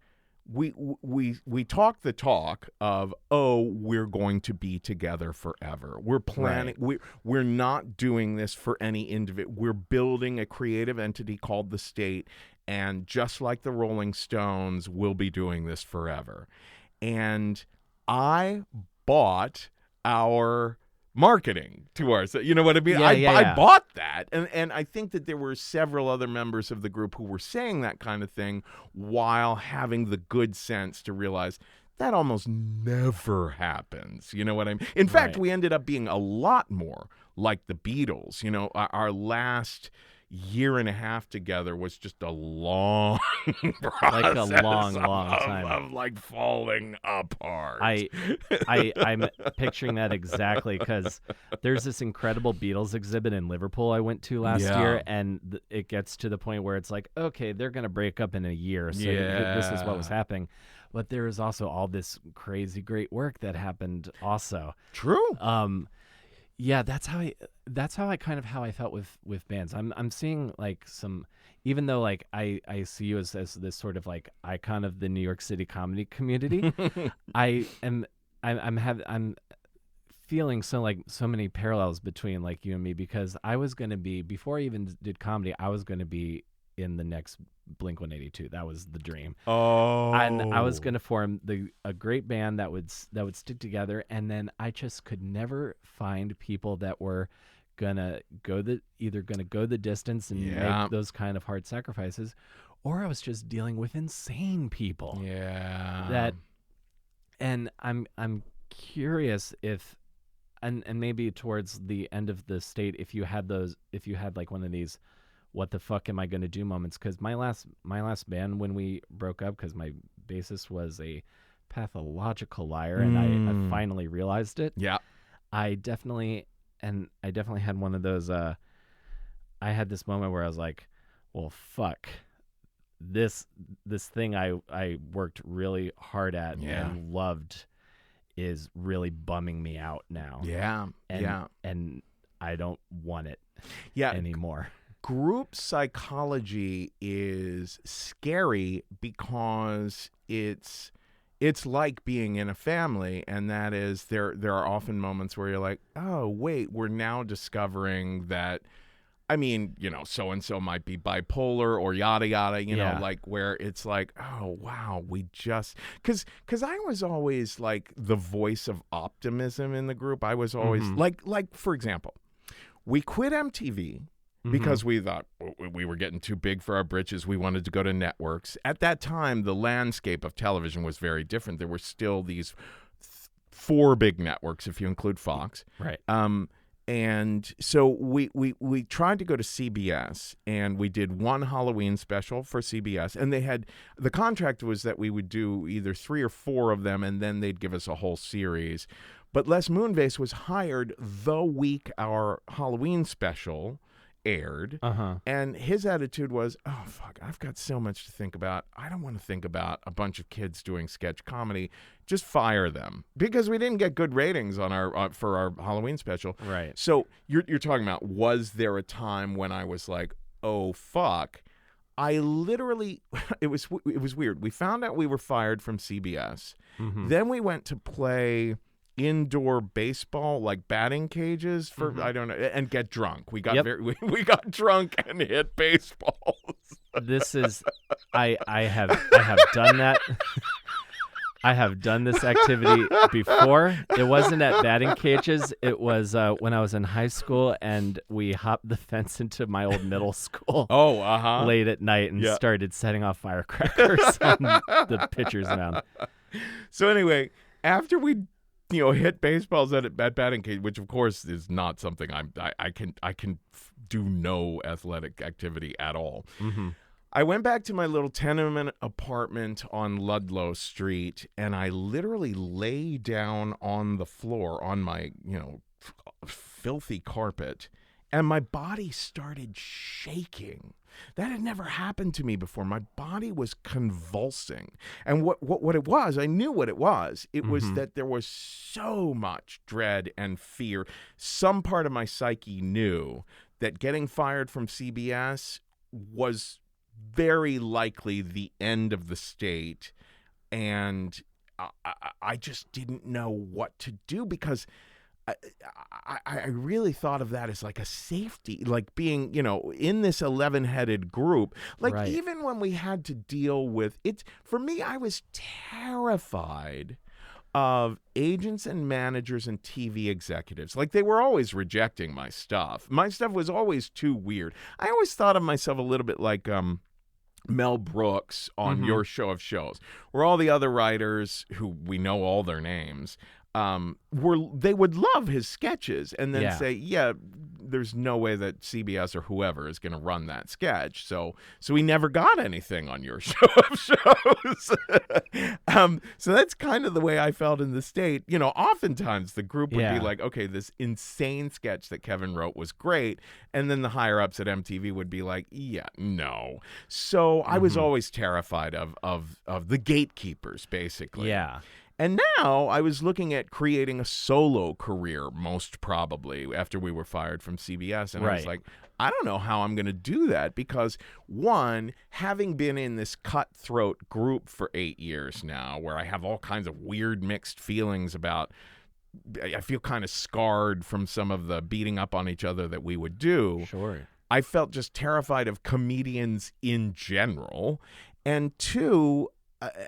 talk the talk of, we're going to be together forever. We're planning. Right. We're not doing this for any individual. We're building a creative entity called the state, and just like the Rolling Stones, we'll be doing this forever. And I bought our marketing to ours. You know what I mean? I bought that. And I think that there were several other members of the group who were saying that kind of thing while having the good sense to realize that almost never happens. You know what I mean? In fact, we ended up being a lot more like the Beatles. Our last year and a half together was just a long process, like a long time of like falling apart. I'm picturing that exactly, because there's this incredible Beatles exhibit in Liverpool I went to last year, and it gets to the point where it's like, okay, they're gonna break up in a year, so this is what was happening. But there is also all this crazy great work that happened also. True. Yeah, that's how I felt with bands. I'm seeing like some, even though like I see you as this sort of like icon of the New York City comedy community, I'm feeling so many parallels between like you and me, because I was going to be, before I even did comedy, I was going to be in the next Blink-182. That was the dream. And I was going to form a great band that would stick together, and then I just could never find people that were gonna go the distance and make those kind of hard sacrifices, or I was just dealing with insane people. And I'm curious if, and maybe towards the end of the state, if you had like one of these what the fuck am I going to do moments, because my last band, when we broke up, because my bassist was a pathological liar, and I finally realized it. I definitely had one of those I had this moment where I was like, well, fuck, this thing I worked really hard at and loved is really bumming me out now. And I don't want it anymore. Group psychology is scary because it's like being in a family, and that is there are often moments where you're like, oh wait, we're now discovering that, I mean, so and so might be bipolar or yada yada, know, like where it's like, oh wow, we just because I was always like the voice of optimism in the group. I was always like for example, we quit MTV because we thought we were getting too big for our britches. We wanted to go to networks. At that time, the landscape of television was very different. There were still these 4 big networks, if you include Fox. Right. And so we tried to go to CBS, and we did one Halloween special for CBS. And the contract was that we would do either 3 or 4 of them, and then they'd give us a whole series. But Les Moonves was hired the week our Halloween special aired, and his attitude was, oh fuck, I've got so much to think about. I don't want to think about a bunch of kids doing sketch comedy. Just fire them, because we didn't get good ratings on our for our Halloween special. Right. So you're talking about, was there a time when I was like, oh fuck? I literally, it was weird. We found out we were fired from CBS. Then we went to play indoor baseball, like batting cages for I don't know, and get drunk. We got we got drunk and hit baseballs. This is I have done that. I have done this activity before. It wasn't at batting cages. It was when I was in high school, and we hopped the fence into my old middle school late at night and started setting off firecrackers on the pitcher's mound. So anyway, after we hit baseballs at batting cage, which of course is not something I can do no athletic activity at all. Mm-hmm. I went back to my little tenement apartment on Ludlow Street, and I literally lay down on the floor on my, filthy carpet, and my body started shaking. That had never happened to me before. My body was convulsing. And what it was, I knew what it was. It was that there was so much dread and fear. Some part of my psyche knew that getting fired from CBS was very likely the end of the state, and I just didn't know what to do, because I really thought of that as like a safety, like being, in this 11-headed group. Like, Right. even when we had to deal with it, for me, I was terrified of agents and managers and TV executives. Like, they were always rejecting my stuff. My stuff was always too weird. I always thought of myself a little bit like Mel Brooks on Your Show of Shows, where all the other writers, who we know all their names, they would love his sketches and then say, yeah, there's no way that CBS or whoever is going to run that sketch. So he never got anything on Your Show of Shows. So that's kind of the way I felt in the state. Oftentimes the group would be like, okay, this insane sketch that Kevin wrote was great. And then the higher ups at MTV would be like, yeah, no. So I was always terrified of the gatekeepers, basically. Yeah. And now I was looking at creating a solo career, most probably, after we were fired from CBS. And I was like, I don't know how I'm going to do that, because, one, having been in this cutthroat group for 8 years now, where I have all kinds of weird mixed feelings about, I feel kind of scarred from some of the beating up on each other that we would do. Sure. I felt just terrified of comedians in general. And two,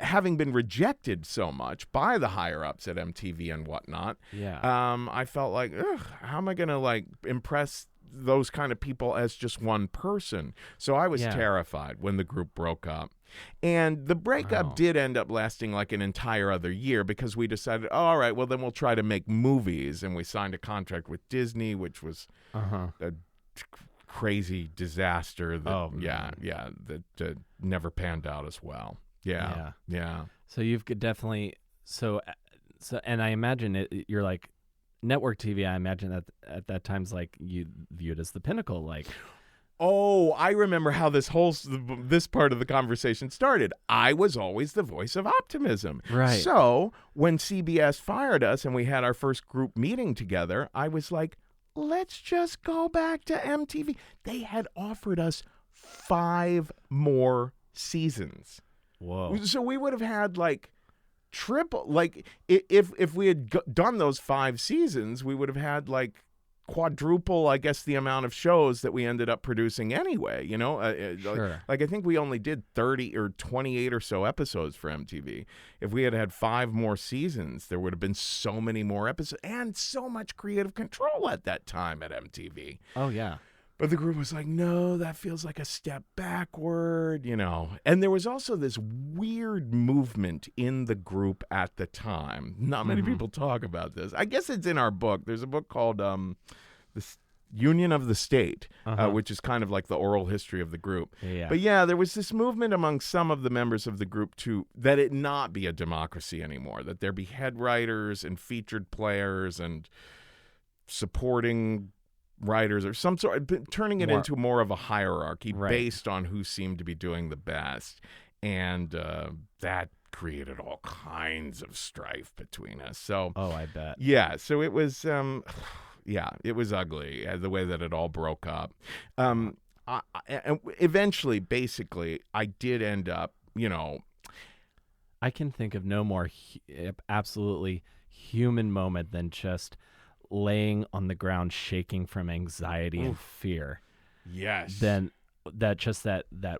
having been rejected so much by the higher ups at MTV and whatnot, I felt like, how am I going to impress those kind of people as just one person? So I was terrified when the group broke up. And the breakup did end up lasting like an entire other year, because we decided, all right, well, then we'll try to make movies. And we signed a contract with Disney, which was a crazy disaster that, that never panned out as well. Yeah. So you've definitely and I imagine you're like network TV. I imagine that at that time's like you viewed as the pinnacle. Like, oh, I remember how this part of the conversation started. I was always the voice of optimism. Right. So when CBS fired us and we had our first group meeting together, I was like, let's just go back to MTV. They had offered us 5 more seasons. Whoa. So we would have had triple, if we had done those 5 seasons, we would have had quadruple, I guess, the amount of shows that we ended up producing anyway, Sure. I think we only did 30 or 28 or so episodes for MTV. If we had had 5 more seasons, there would have been so many more episodes and so much creative control at that time at MTV. Oh, yeah. But the group was like, no, that feels like a step backward, And there was also this weird movement in the group at the time. Not many people talk about this. I guess it's in our book. There's a book called The Union of the State, which is kind of like the oral history of the group. Yeah. But yeah, there was this movement among some of the members of the group that it not be a democracy anymore, that there be head writers and featured players and supporting writers or some sort, turning it into more of a hierarchy based on who seemed to be doing the best. And that created all kinds of strife between us. So, I bet. Yeah. So it was, it was ugly the way that it all broke up. And eventually, basically, I did end up, I can think of no more absolutely human moment than just laying on the ground shaking from anxiety and fear. Yes. Then that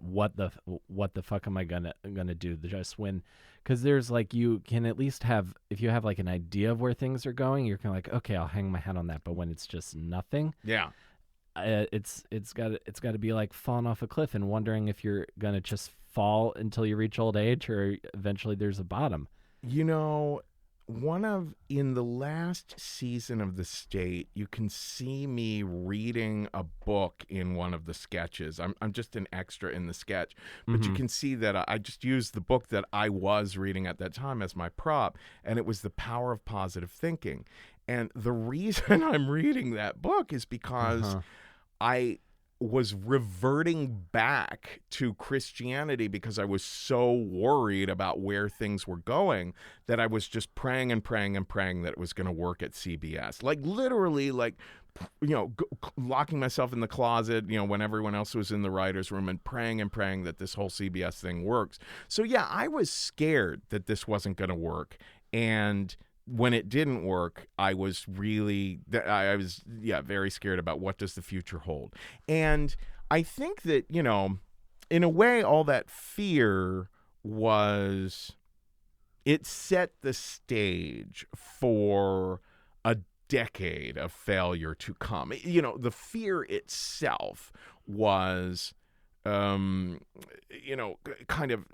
what the fuck am I gonna do just when, because there's you can at least have, if you have an idea of where things are going, you're kind of okay, I'll hang my hat on that. But when it's just nothing, it's got to be like falling off a cliff and wondering if you're gonna just fall until you reach old age or eventually there's a bottom. in the last season of The State, you can see me reading a book in one of the sketches. I'm just an extra in the sketch, but you can see that I just used the book that I was reading at that time as my prop, and it was The Power of Positive Thinking. And the reason I'm reading that book is because I was reverting back to Christianity because I was so worried about where things were going that I was just praying and praying and praying that it was going to work at CBS. Like literally, like, you know, locking myself in the closet, you know, when everyone else was in the writer's room, and praying that this whole CBS thing works. So yeah, I was scared that this wasn't going to work. And when it didn't work, I was very scared about what does the future hold. And I think that, you know, in a way, all that fear it set the stage for a decade of failure to come. You know, the fear itself was, you know, kind of...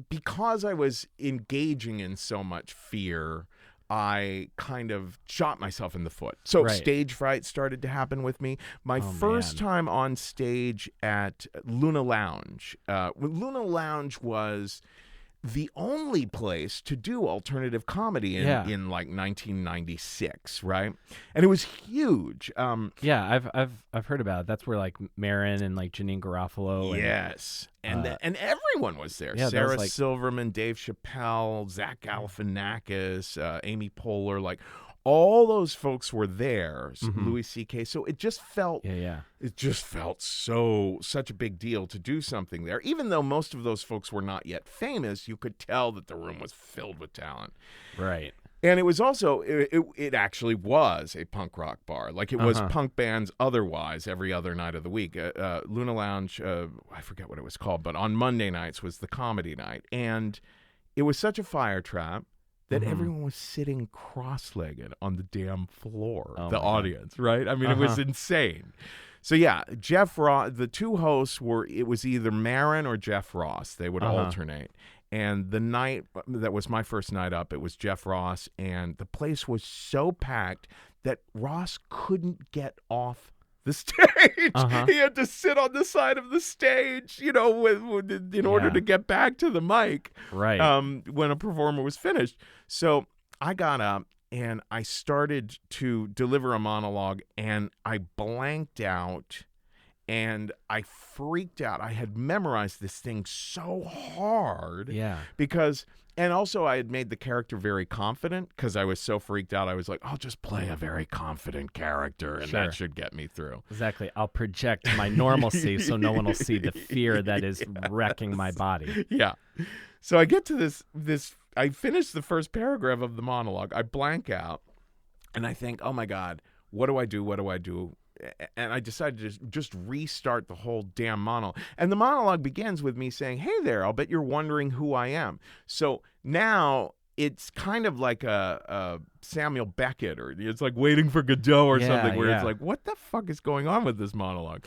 because I was engaging in so much fear, I kind of shot myself in the foot. So stage fright started to happen with me. My first time on stage at Luna Lounge. Luna Lounge was the only place to do alternative comedy in like 1996, right? And it was huge. I've heard about it. That's where like Marin and like Janine Garofalo. And everyone was there. Yeah, Sarah Silverman, Dave Chappelle, Zach Galifianakis, Amy Poehler, like all those folks were there. Louis C.K. So it just felt it just felt such a big deal to do something there. Even though most of those folks were not yet famous, you could tell that the room was filled with talent. Right. And it was also, it actually was a punk rock bar. Like it was punk bands otherwise every other night of the week. Luna Lounge, I forget what it was called, but on Monday nights was the comedy night. And it was such a fire trap that everyone was sitting cross-legged on the damn floor, the audience, right? I mean, it was insane. So yeah, Jeff Ross, the two hosts it was either Marin or Jeff Ross. They would alternate. And the night that was my first night up, it was Jeff Ross, and the place was so packed that Ross couldn't get off the stage. He had to sit on the side of the stage, you know, in order to get back to the mic. Right. When a performer was finished. So I got up and I started to deliver a monologue, and I blanked out. And I freaked out. I had memorized this thing so hard. Yeah. And also I had made the character very confident because I was so freaked out. I was like, I'll just play a very confident character, and that should get me through. Exactly. I'll project my normalcy so no one will see the fear that is wrecking my body. Yeah. So I get to this. I finish the first paragraph of the monologue. I blank out, and I think, oh my God, what do I do? What do I do? And I decided to just restart the whole damn monologue. And the monologue begins with me saying, hey there, I'll bet you're wondering who I am. So now it's kind of like a Samuel Beckett, or it's like Waiting for Godot or something, where it's like, what the fuck is going on with this monologue?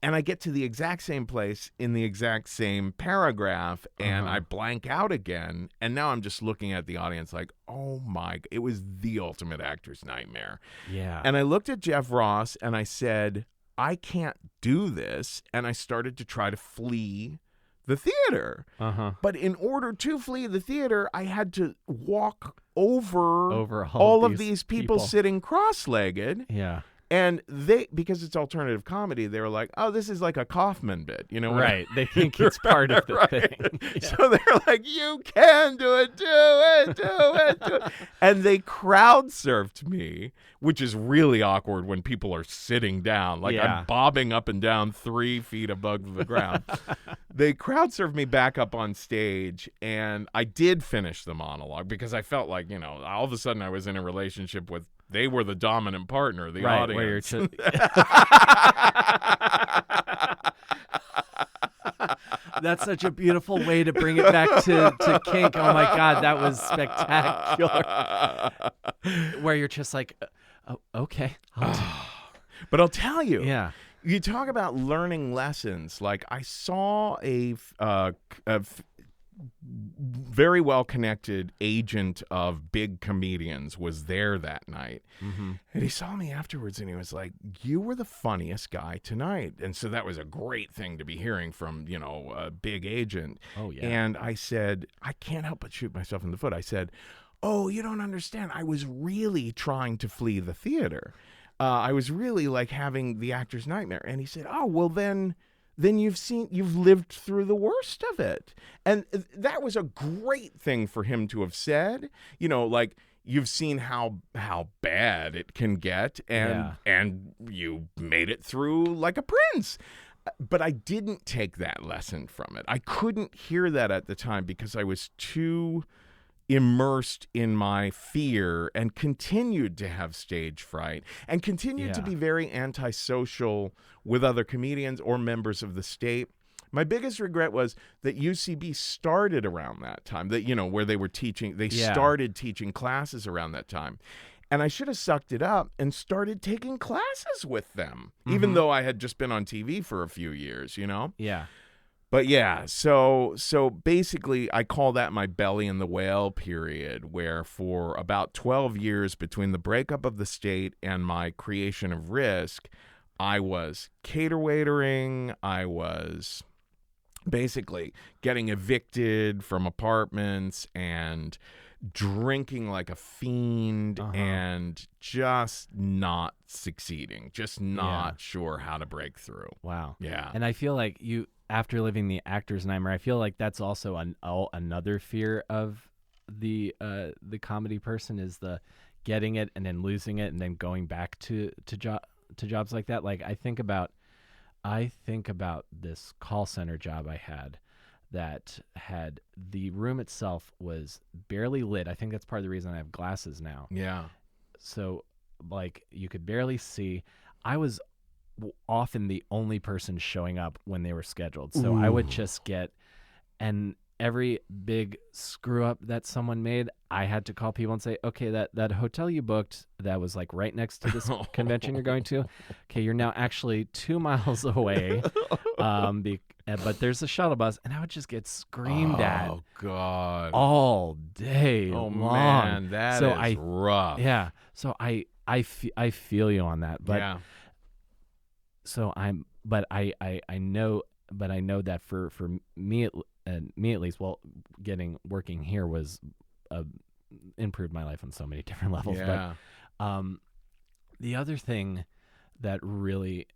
And I get to the exact same place in the exact same paragraph, and I blank out again. And now I'm just looking at the audience like, oh my, it was the ultimate actor's nightmare. Yeah. And I looked at Jeff Ross and I said, I can't do this. And I started to try to flee the theater. But in order to flee the theater, I had to walk over all of these people sitting cross-legged. Yeah. And because it's alternative comedy, they were like, oh, this is like a Kaufman bit, you know? Right. They think it's part of the thing. Yeah. So they're like, you can do it, do it. And they crowd surfed me, which is really awkward when people are sitting down. Like I'm bobbing up and down 3 feet above the ground. They crowd surfed me back up on stage, and I did finish the monologue because I felt like, you know, all of a sudden I was in a relationship with, they were the dominant partner, the audience. Where you're That's such a beautiful way to bring it back to kink. Oh my God, that was spectacular. Where you're just like, oh, okay. But I'll tell you. Yeah. You talk about learning lessons. Like I saw very well-connected agent of big comedians was there that night. Mm-hmm. And he saw me afterwards and he was like, you were the funniest guy tonight. And so that was a great thing to be hearing from, a big agent. Oh, yeah. And I said, I can't help but shoot myself in the foot. I said, oh, you don't understand. I was really trying to flee the theater. I was really like having the actor's nightmare. And he said, oh, well, then you've lived through the worst of it. And that was a great thing for him to have said, like, you've seen how bad it can get, and you made it through like a prince. But I didn't take that lesson from it. I couldn't hear that at the time because I was too immersed in my fear and continued to have stage fright and continued to be very antisocial with other comedians or members of the state. My biggest regret was that UCB started around that time, that, where they were teaching, they started teaching classes around that time. And I should have sucked it up and started taking classes with them, even though I had just been on TV for a few years, Yeah. But yeah, so basically I call that my belly and the whale period, where for about 12 years between the breakup of the state and my creation of Risk, I was cater waitering, I was basically getting evicted from apartments and drinking like a fiend and just not succeeding, just not sure how to break through. Wow. Yeah. And I feel like after living the actor's nightmare, I feel like that's also another fear of the comedy person, is the getting it and then losing it and then going back to jobs like that. Like I think about this call center job I had that had the room itself was barely lit. I think that's part of the reason I have glasses now. Yeah. So like you could barely see. I was often the only person showing up when they were scheduled. So I would just and every big screw up that someone made, I had to call people and say, okay, that hotel you booked that was like right next to this convention you're going to, okay, you're now actually 2 miles away. But there's a shuttle bus, and I would just get screamed at. Oh God. All day long. man, that is rough. Yeah. So I feel you on that. But yeah. So I know that for me at least, working here was improved my life on so many different levels. Yeah. But the other thing that really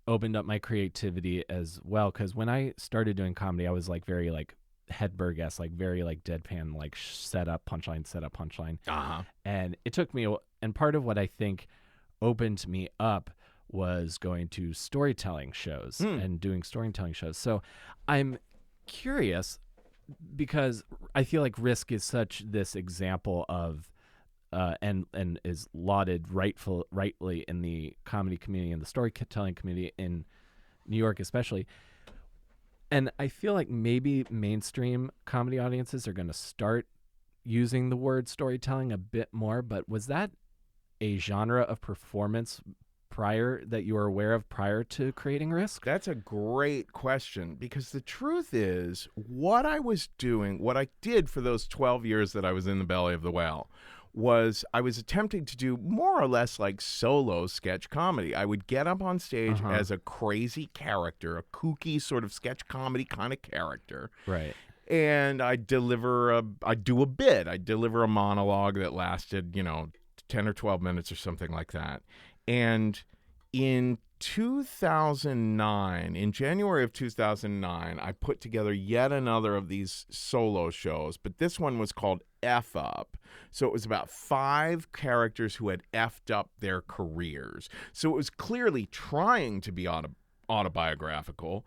opened up my creativity as well, because when I started doing comedy, I was like very like Hedberg-esque, like very like deadpan, like set up punchline. And it took me, and part of what I think opened me up was going to storytelling shows and doing storytelling shows. So I'm curious, because I feel like Risk is such this example of and is lauded rightly in the comedy community and the storytelling community in New York especially. And I feel like maybe mainstream comedy audiences are going to start using the word storytelling a bit more, but was that a genre of performance that you were aware of prior to creating Risk? That's a great question, because the truth is what I did for those 12 years that I was in the belly of the whale was I was attempting to do more or less like solo sketch comedy. I would get up on stage as a crazy character, a kooky sort of sketch comedy kind of character. Right. And I'd deliver a monologue that lasted, 10 or 12 minutes or something like that. And in January of 2009, I put together yet another of these solo shows, but this one was called F Up. So it was about 5 characters who had effed up their careers. So it was clearly trying to be autobiographical,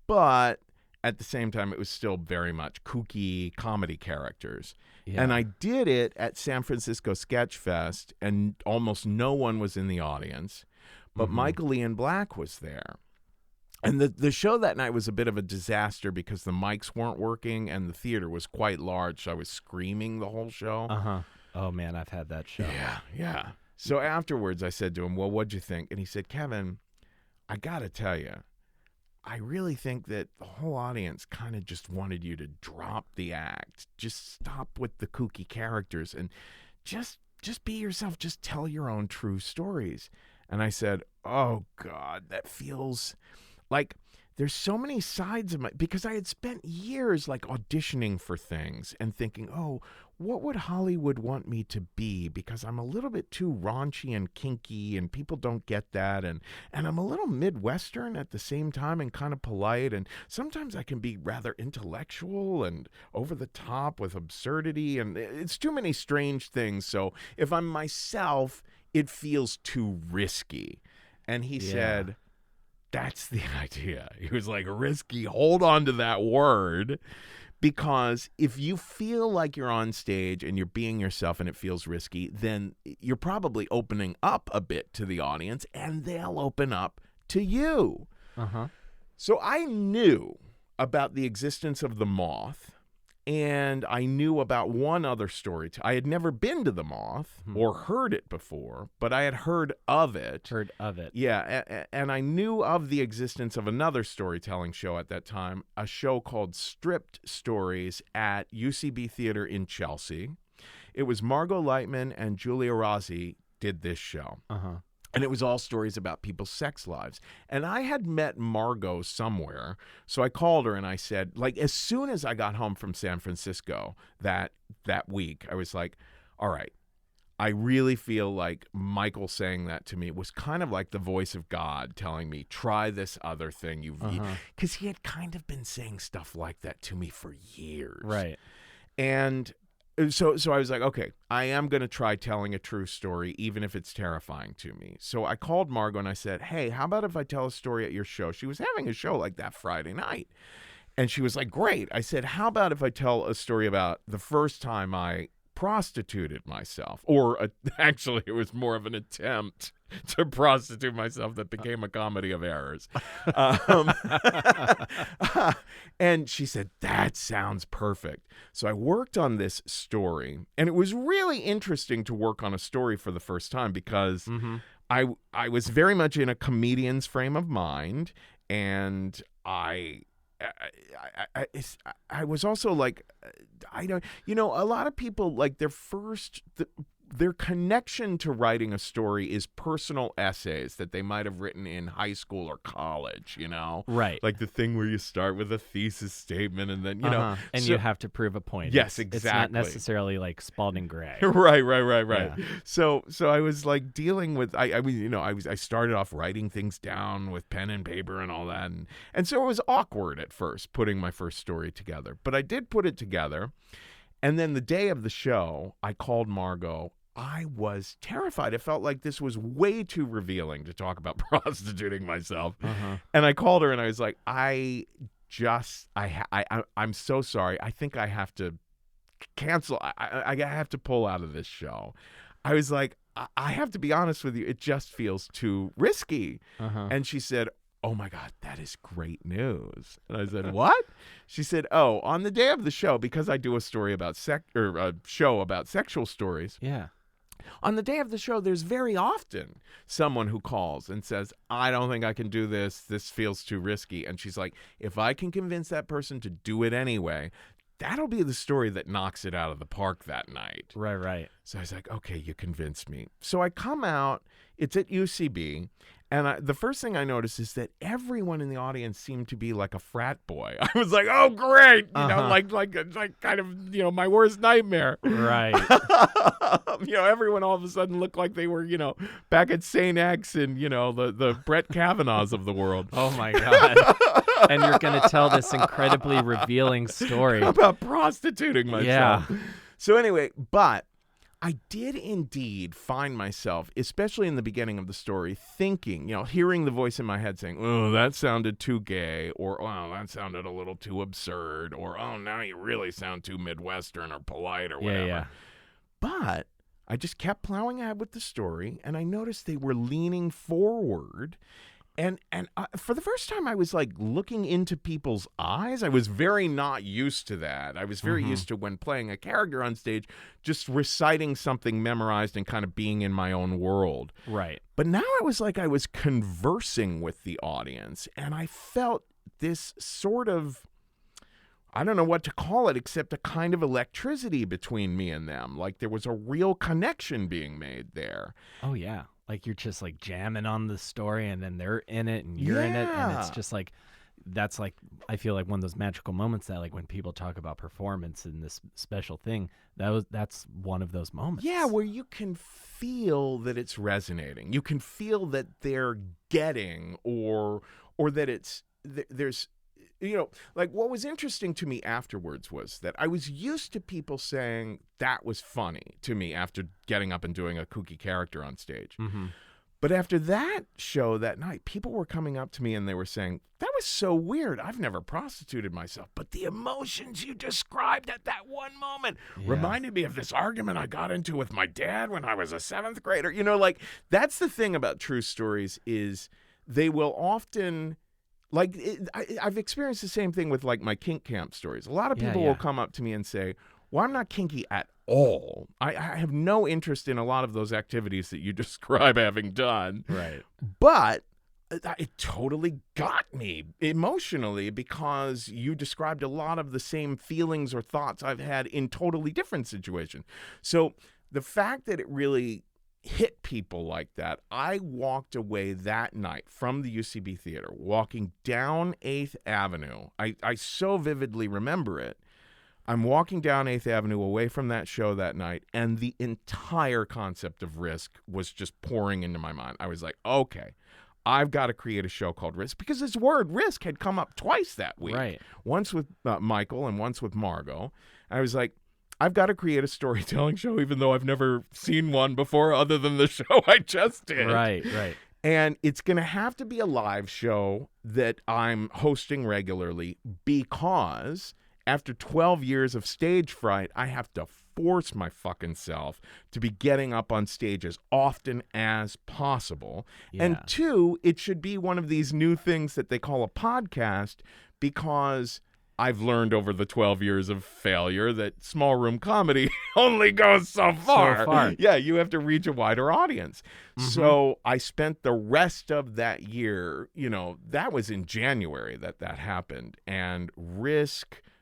but at the same time, it was still very much kooky comedy characters. Yeah. And I did it at San Francisco Sketch Fest, and almost no one was in the audience, but Michael Ian Black was there. And the show that night was a bit of a disaster because the mics weren't working and the theater was quite large, so I was screaming the whole show. Oh, man, I've had that show. Yeah. So afterwards, I said to him, well, what'd you think? And he said, Kevin, I got to tell you, I really think that the whole audience kind of just wanted you to drop the act, just stop with the kooky characters, and just be yourself. Just tell your own true stories. And I said, oh God, that feels like there's so many sides of because I had spent years like auditioning for things and thinking, oh, what would Hollywood want me to be? Because I'm a little bit too raunchy and kinky and people don't get that. And I'm a little Midwestern at the same time and kind of polite. And sometimes I can be rather intellectual and over the top with absurdity. And it's too many strange things. So if I'm myself, it feels too risky. And he said, that's the idea. He was like, risky, hold on to that word. Because if you feel like you're on stage and you're being yourself and it feels risky, then you're probably opening up a bit to the audience and they'll open up to you. So I knew about the existence of the Moth, and I knew about one other story. I had never been to the Moth or heard it before, but I had heard of it. Yeah, and I knew of the existence of another storytelling show at that time, a show called Stripped Stories at UCB Theater in Chelsea. It was Margot Lightman and Julia Rossi did this show. And it was all stories about people's sex lives. And I had met Margot somewhere. So I called her and I said, like, as soon as I got home from San Francisco that week, I was like, all right, I really feel like Michael saying that to me was kind of like the voice of God telling me, try this other thing. Because he had kind of been saying stuff like that to me for years. Right. And so I was like, okay, I am going to try telling a true story, even if it's terrifying to me. So I called Margot and I said, hey, how about if I tell a story at your show? She was having a show like that Friday night. And she was like, great. I said, how about if I tell a story about the first time I prostituted myself? Or actually, it was more of an attempt to prostitute myself that became a comedy of errors. And she said, that sounds perfect. So I worked on this story, and it was really interesting to work on a story for the first time because I was very much in a comedian's frame of mind, and I was also like, I don't, a lot of people like their connection to writing a story is personal essays that they might have written in high school or college, Right. Like the thing where you start with a thesis statement and then, And you have to prove a point. Yes, It's exactly. not necessarily like Spalding Gray. Right. Yeah. So I was like dealing with, I started off writing things down with pen and paper and all that. And so it was awkward at first putting my first story together, but I did put it together. And then the day of the show, I called Margot. I was terrified. It felt like this was way too revealing to talk about prostituting myself. And I called her and I was like, I'm so sorry. I think I have to cancel. I have to pull out of this show. I was like, I have to be honest with you. It just feels too risky. And she said, oh my God, that is great news. And I said, what? She said, oh, on the day of the show, because I do a story about a show about sexual stories. Yeah. On the day of the show, there's very often someone who calls and says, I don't think I can do this. This feels too risky. And she's like, if I can convince that person to do it anyway, that'll be the story that knocks it out of the park that night. Right. So I was like, okay, you convinced me. So I come out, it's at UCB, and the first thing I noticed is that everyone in the audience seemed to be like a frat boy. I was like, oh, great. Like kind of, my worst nightmare. Right. Everyone all of a sudden looked like they were, back at St. X and, the Brett Kavanaughs of the world. Oh, my God. And you're going to tell this incredibly revealing story about prostituting myself. Yeah. So anyway, but I did indeed find myself, especially in the beginning of the story, thinking, hearing the voice in my head saying, oh, that sounded too gay, or, oh, that sounded a little too absurd, or, oh, now you really sound too Midwestern or polite or whatever. Yeah. But I just kept plowing ahead with the story, and I noticed they were leaning forward. And for the first time, I was like looking into people's eyes. I was very not used to that. I was very used to when playing a character on stage, just reciting something memorized and kind of being in my own world. Right. But now I was like I was conversing with the audience, and I felt this sort of, I don't know what to call it, except a kind of electricity between me and them. Like there was a real connection being made there. Oh, yeah. Like you're just like jamming on the story and then they're in it and you're in it. And it's just like, that's like, I feel like one of those magical moments that like when people talk about performance and this special thing, that's one of those moments. Yeah, where you can feel that it's resonating. You can feel that they're getting or that there's, like what was interesting to me afterwards was that I was used to people saying that was funny to me after getting up and doing a kooky character on stage. Mm-hmm. But after that show that night, people were coming up to me and they were saying, that was so weird. I've never prostituted myself. But the emotions you described at that one moment reminded me of this argument I got into with my dad when I was a 7th grader. Like that's the thing about true stories is they will often... Like, I've experienced the same thing with, like, my kink camp stories. A lot of people will come up to me and say, well, I'm not kinky at all. I have no interest in a lot of those activities that you describe having done. Right. But it totally got me emotionally because you described a lot of the same feelings or thoughts I've had in totally different situations. So the fact that it really hit people like that, I walked away that night from the UCB Theater, walking down 8th Avenue. I so vividly remember it. I'm walking down 8th Avenue away from that show that night, and the entire concept of Risk was just pouring into my mind. I was like, okay, I've got to create a show called Risk, because this word Risk had come up twice that week. Right. Once with Michael and once with Margot. I was like, I've got to create a storytelling show, even though I've never seen one before other than the show I just did. Right. And it's going to have to be a live show that I'm hosting regularly because after 12 years of stage fright, I have to force my fucking self to be getting up on stage as often as possible. Yeah. And 2, it should be one of these new things that they call a podcast because I've learned over the 12 years of failure that small room comedy only goes so far. Yeah, you have to reach a wider audience. Mm-hmm. So I spent the rest of that year, that was in January that happened. And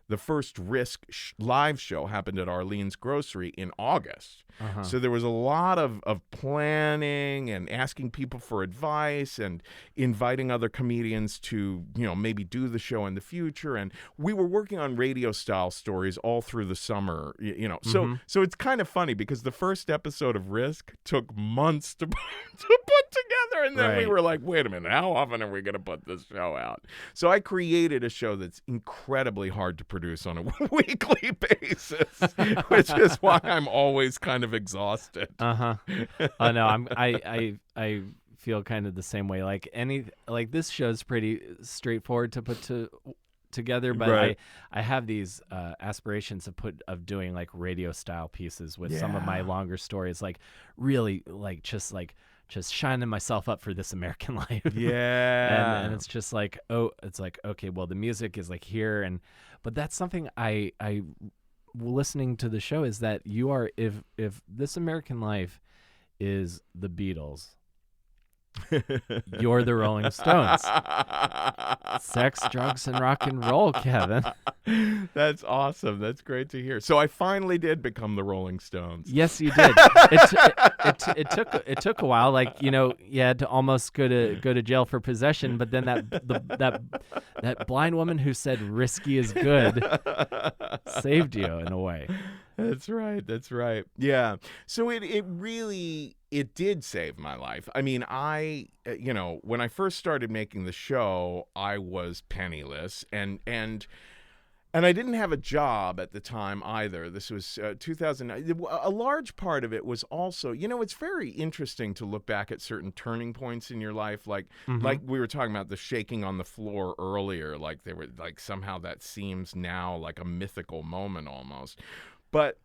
the first Risk live show happened at Arlene's Grocery in August. Uh-huh. So there was a lot of planning and asking people for advice and inviting other comedians to, maybe do the show in the future. And we were working on radio style stories all through the summer, Mm-hmm. So it's kind of funny because the first episode of Risk took months to put together. And then we were like, wait a minute, how often are we going to put this show out? So I created a show that's incredibly hard to produce on a weekly basis, which is why I'm always kind of exhausted. Oh no, I feel kind of the same way. Like this show's pretty straightforward to put together, but I have these aspirations of doing like radio style pieces with some of my longer stories, like really just shining myself up for This American Life. Yeah. and it's just like, okay, well, the music is like here, but that's something I listening to the show is that you are, if This American Life is the Beatles, you're the Rolling Stones. Sex, drugs, and rock and roll, Kevin. That's awesome. That's great to hear. So I finally did become the Rolling Stones. Yes, you did. It took a while. Like, you had to almost go to jail for possession, but then that blind woman who said risky is good saved you in a way. That's right. Yeah. So it really did save my life. I mean, when I first started making the show, I was penniless and I didn't have a job at the time either. This was 2009. A large part of it was also, it's very interesting to look back at certain turning points in your life. Like we were talking about the shaking on the floor earlier, like they were like somehow that seems now like a mythical moment almost. But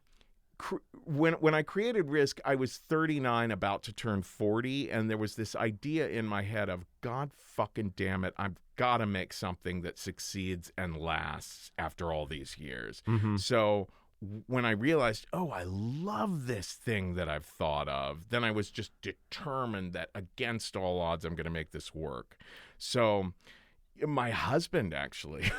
when I created Risk, I was 39, about to turn 40, and there was this idea in my head of, God fucking damn it, I've got to make something that succeeds and lasts after all these years. Mm-hmm. So when I realized, I love this thing that I've thought of, then I was just determined that against all odds, I'm going to make this work. So My husband actually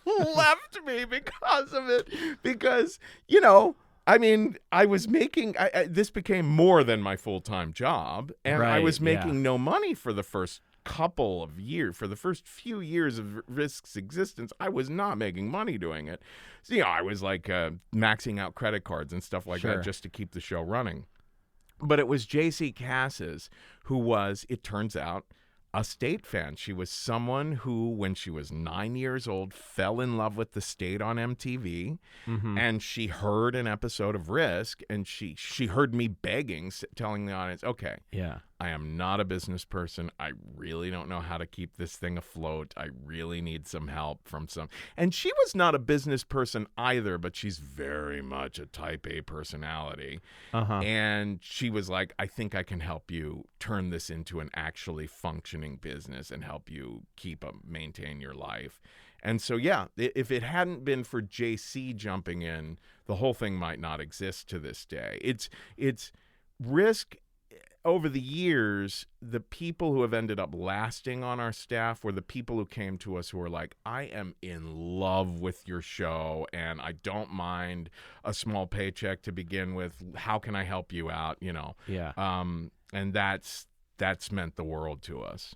left me because of it. Because, you know, I mean, I was making this became more than my full-time job, and I was making no money for the first couple of years. For the first few years of Risk's existence, I was not making money doing it. So, you know, I was like maxing out credit cards and stuff like that just to keep the show running. But it was J.C. Cassis who was, it turns out, a State fan. She was someone who, when she was 9 years old, fell in love with the State on MTV, and she heard an episode of Risk, and she heard me begging, telling the audience, okay, I am not a business person. I really don't know how to keep this thing afloat. I really need some help from some. And she was not a business person either, but she's very much a type A personality. And she was like, I think I can help you turn this into an actually functioning business and help you maintain your life. And so, yeah, if it hadn't been for JC jumping in, the whole thing might not exist to this day. It's Risk. Over the years, the people who have ended up lasting on our staff were the people who came to us who were like, I am in love with your show, and I don't mind a small paycheck to begin with. How can I help you out? You know? Yeah. And that's meant the world to us.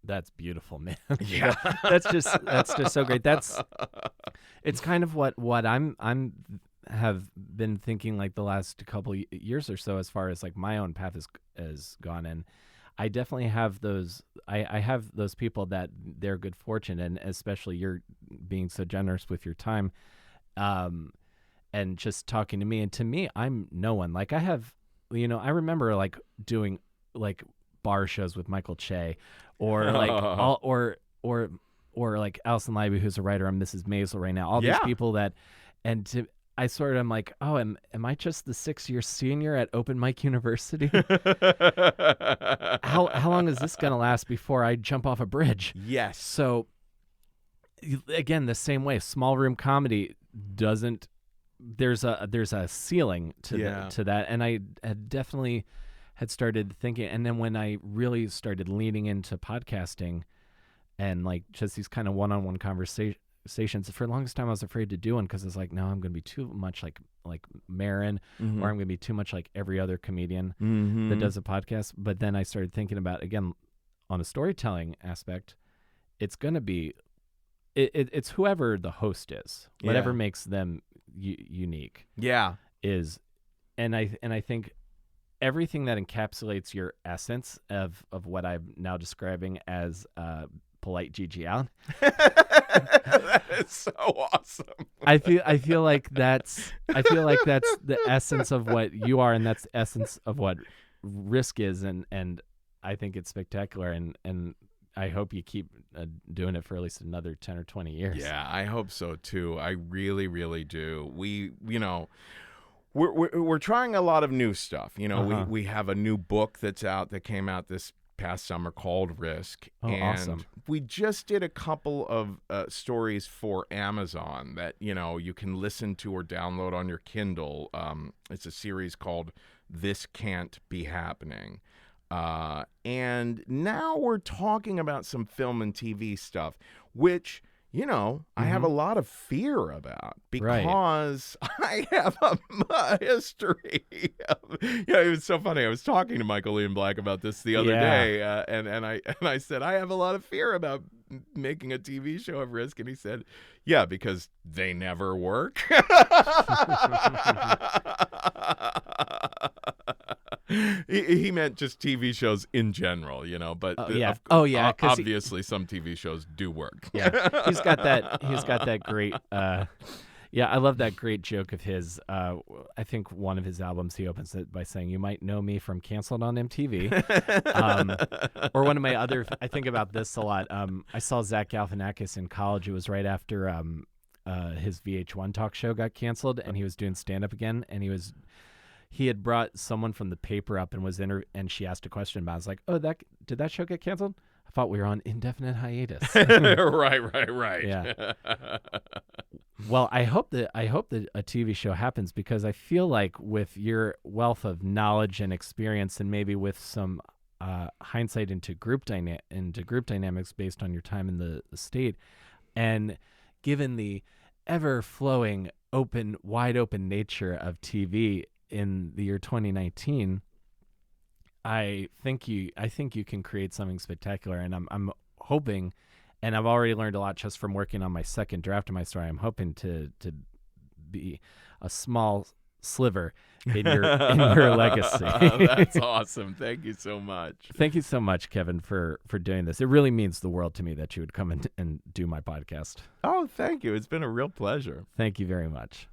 That's beautiful, man. Yeah. that's just so great. It's kind of what I'm have been thinking like the last couple years or so, as far as like my own path has gone. And I definitely have those, I have those people that they're good fortune, and especially you're being so generous with your time, and just talking to me. And to me, I'm no one. Like I have, you know, I remember like doing like bar shows with Michael Che, or like or like Allison Leiby, who's a writer on Mrs. Maisel right now. All these people that, and I sort of am like, oh, am I just the 6-year senior at Open Mic University? How long is this gonna last before I jump off a bridge? Yes. So again, the same way, small room comedy doesn't. There's a ceiling to that, and I had definitely had started thinking, and then when I really started leaning into podcasting, and like just these kind of one-on-one conversations. For the longest time, I was afraid to do one because it's like, no, I'm going to be too much like Marin, or I'm going to be too much like every other comedian that does a podcast. But then I started thinking about, again, on a storytelling aspect, it's going to be, it's whoever the host is, whatever makes them unique. Yeah, is, and I think everything that encapsulates your essence of what I'm now describing as polite Gigi Allen. That is so awesome. I feel like that's the essence of what you are, and that's the essence of what Risk is, and I think it's spectacular, and I hope you keep doing it for at least another 10 or 20 years. Yeah, I hope so too. I really, really do. We're trying a lot of new stuff. You know, we have a new book that's out that came out this past summer called Risk. And awesome. We just did a couple of stories for Amazon that, you know, you can listen to or download on your Kindle. It's a series called This Can't Be Happening. And now we're talking about some film and TV stuff, which, you know, I have a lot of fear about because I have a history. It was so funny. I was talking to Michael Ian Black about this the other day, and I said, I have a lot of fear about making a TV show of Risk, and he said, yeah, because they never work. He meant just TV shows in general, you know, but obviously some TV shows do work. Yeah, he's got that great. I love that great joke of his. I think one of his albums, he opens it by saying, "You might know me from Canceled on MTV," or one of my other. I think about this a lot. I saw Zach Galifianakis in college. It was right after his VH1 talk show got canceled, and he was doing stand up again, and he had brought someone from the paper up and and she asked a question about it. I was like, oh, did that show get canceled? I thought we were on indefinite hiatus. Right. Yeah. Well, I hope that a TV show happens, because I feel like with your wealth of knowledge and experience, and maybe with some hindsight into group dynamics based on your time in the state, and given the ever-flowing, wide open nature of TV in the year 2019, I think you can create something spectacular, and I'm hoping, and I've already learned a lot just from working on my second draft of my story. I'm hoping to be a small sliver in your legacy. That's awesome. Thank you so much. Thank you so much, Kevin, for doing this. It really means the world to me that you would come and do my podcast. Oh, thank you. It's been a real pleasure. Thank you very much.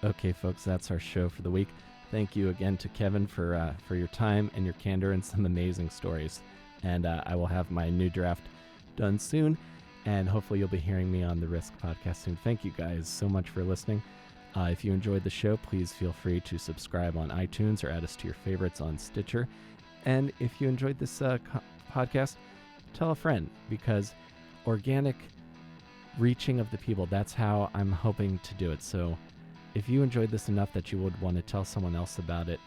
Okay, folks, that's our show for the week. Thank you again to Kevin for your time and your candor and some amazing stories. And I will have my new draft done soon, and hopefully you'll be hearing me on the Risk podcast soon. Thank you guys so much for listening. If you enjoyed the show, please feel free to subscribe on iTunes or add us to your favorites on Stitcher. And if you enjoyed this podcast, tell a friend, because organic reaching of the people, that's how I'm hoping to do it. So if you enjoyed this enough that you would want to tell someone else about it,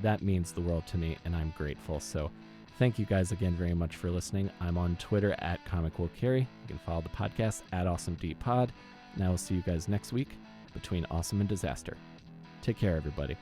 that means the world to me, and I'm grateful. So thank you guys again very much for listening. I'm on Twitter at ComicWillCarey. You can follow the podcast at AwesomeDPod. And I will see you guys next week between Awesome and Disaster. Take care, everybody.